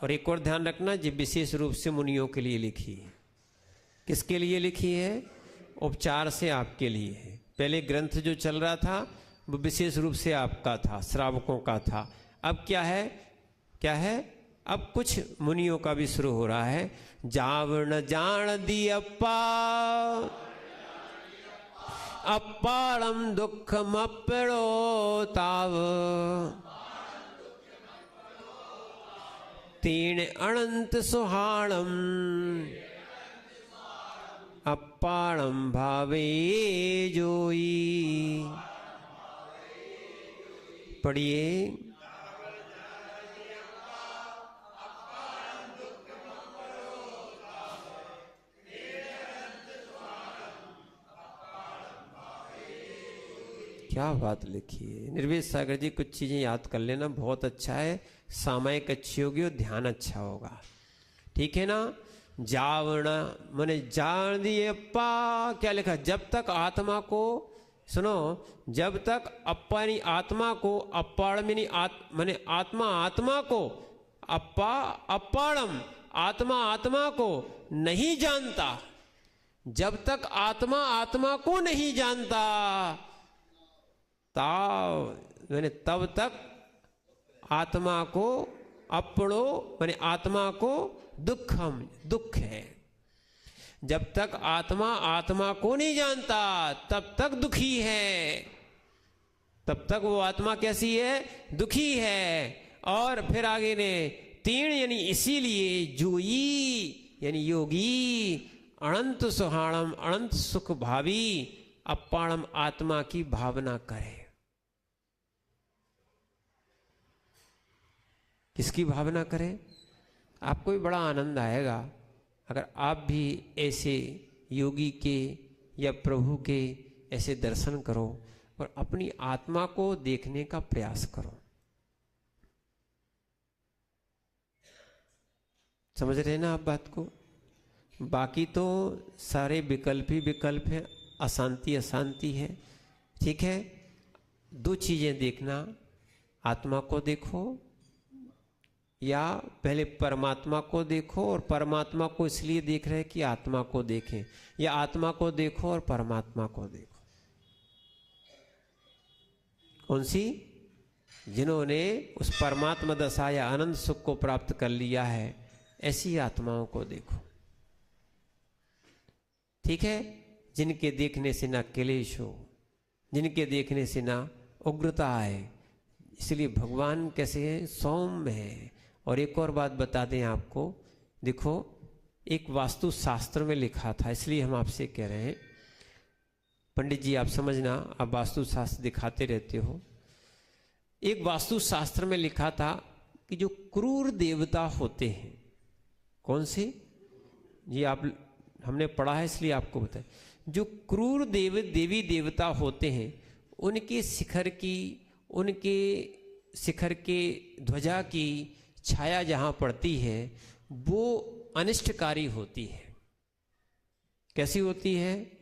और एक और ध्यान रखना, ये विशेष रूप से मुनियों के लिए लिखी है। किसके लिए लिखी है? उपचार से आपके लिए है। पहले ग्रंथ जो चल रहा था वो विशेष रूप से आपका था, श्रावकों का था। अब क्या है? क्या है? अब कुछ मुनियों का भी शुरू हो रहा है। जावण जान दी अप्पा अप्पाड़म दुखम अप्पड़ो ताव तीन अनंत सुहाणम अप्पाड़म भावे जोई। पढ़िए। क्या बात लिखी है निर्वेद सागर जी। कुछ चीजें याद कर लेना, बहुत अच्छा है। सामायिक अच्छी होगी और ध्यान अच्छा होगा, ठीक है ना। जावण माने जान दिए अप्पा, क्या लिखा? जब तक आत्मा को, सुनो, जब तक अप्पा यानी आत्मा को, अप्पाड़ में माने आत्मा आत्मा को, अप्पा अप्पाड़म आत्मा आत्मा को नहीं जानता, जब तक आत्मा आत्मा को नहीं जानता मैंने तब तक आत्मा को अपड़ो माने आत्मा को दुखम दुख है। जब तक आत्मा आत्मा को नहीं जानता तब तक दुखी है, तब तक वो आत्मा कैसी है? दुखी है। और फिर आगे ने तीन यानी इसीलिए जोई यानी योगी अनंत सुहाणम अनंत सुख भावी अप्पाणम आत्मा की भावना करे। किसकी भावना करें? आपको भी बड़ा आनंद आएगा अगर आप भी ऐसे योगी के या प्रभु के ऐसे दर्शन करो और अपनी आत्मा को देखने का प्रयास करो। समझ रहे ना आप बात को? बाकी तो सारे विकल्प ही विकल्प हैं, अशांति अशांति है, ठीक है। दो चीजें देखना, आत्मा को देखो या पहले परमात्मा को देखो, और परमात्मा को इसलिए देख रहे हैं कि आत्मा को देखें, या आत्मा को देखो और परमात्मा को देखो। कौन सी? जिन्होंने उस परमात्मा दशा या आनंद सुख को प्राप्त कर लिया है, ऐसी आत्माओं को देखो, ठीक है। जिनके देखने से ना क्लेश हो, जिनके देखने से ना उग्रता आए, इसलिए भगवान कैसे हैं? सौम्य है। और एक और बात बता दें आपको, देखो एक वास्तु शास्त्र में लिखा था, इसलिए हम आपसे कह रहे हैं, पंडित जी आप समझना, आप वास्तु शास्त्र दिखाते रहते हो। एक वास्तु शास्त्र में लिखा था कि जो क्रूर देवता होते हैं, कौन से? ये आप हमने पढ़ा है इसलिए आपको बताएं। जो क्रूर देवी देवता होते हैं, उनके शिखर के ध्वजा की छाया जहां पड़ती है वो अनिष्टकारी होती है। कैसी होती है?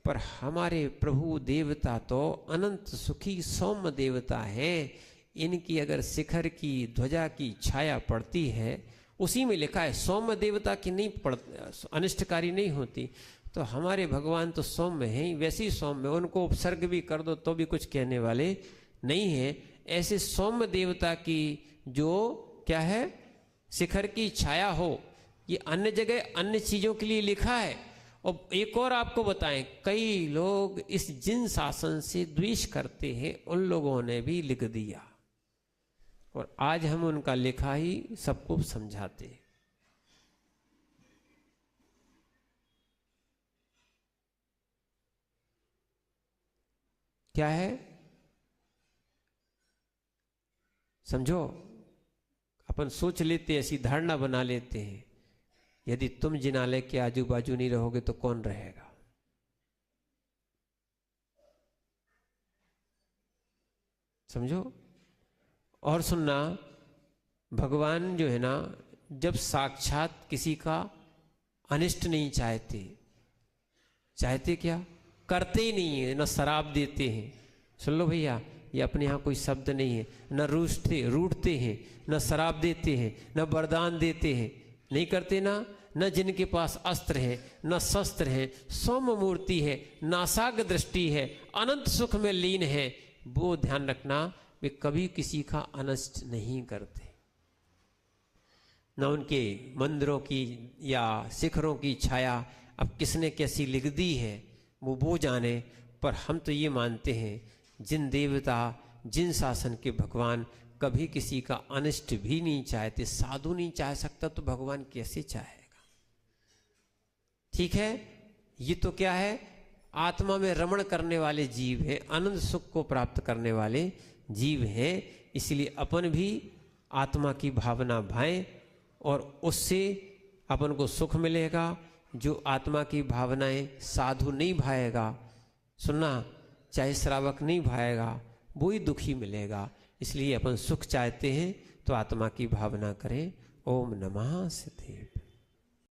पर हमारे प्रभु देवता तो अनंत सुखी सौम्य देवता है, इनकी अगर शिखर की ध्वजा की छाया पड़ती है, उसी में लिखा है सौम्य देवता की नहीं अनिष्टकारी नहीं होती, तो हमारे भगवान तो सौम्य हैं ही, वैसी सौम्य, उनको उपसर्ग भी कर दो तो भी कुछ कहने वाले नहीं है। ऐसे सौम्य देवता की जो क्या है? शिखर की छाया हो, ये अन्य जगह अन्य चीजों के लिए लिखा है। और एक और आपको बताएं, कई लोग इस जिन शासन से द्वेष करते हैं, उन लोगों ने भी लिख दिया, और आज हम उनका लिखा ही सबको समझाते हैं। क्या है? समझो, अपन सोच लेते, ऐसी धारणा बना लेते हैं, यदि तुम जिनालय के आजू बाजू नहीं रहोगे तो कौन रहेगा? समझो। और सुनना, भगवान जो है ना, जब साक्षात किसी का अनिष्ट नहीं चाहते, चाहते क्या? करते ही नहीं है ना, शराब देते हैं। सुन लो भैया, ये अपने यहाँ कोई शब्द नहीं है। न रूठते हैं, न शराब देते हैं, न वरदान देते हैं, नहीं करते ना। न जिनके पास अस्त्र है, न शस्त्र है, सौम्य मूर्ति है, नासाग्र दृष्टि है, अनंत सुख में लीन है, वो ध्यान रखना वे कभी किसी का अनिष्ट नहीं करते। न उनके मंदिरों की या शिखरों की छाया अब किसने कैसी लिख दी है वो जाने, पर हम तो ये मानते हैं जिन देवता जिन शासन के भगवान कभी किसी का अनिष्ट भी नहीं चाहते, साधु नहीं चाह सकता तो भगवान कैसे चाहेगा। ठीक है, ये तो क्या है, आत्मा में रमण करने वाले जीव है, आनंद सुख को प्राप्त करने वाले जीव हैं। इसलिए अपन भी आत्मा की भावना भाएं और उससे अपन को सुख मिलेगा। जो आत्मा की भावनाएं साधु नहीं भाएगा, सुनना, चाहे श्रावक नहीं भाएगा, वो ही दुखी मिलेगा। इसलिए अपन सुख चाहते हैं तो आत्मा की भावना करें। ओम नमः सिद्धि।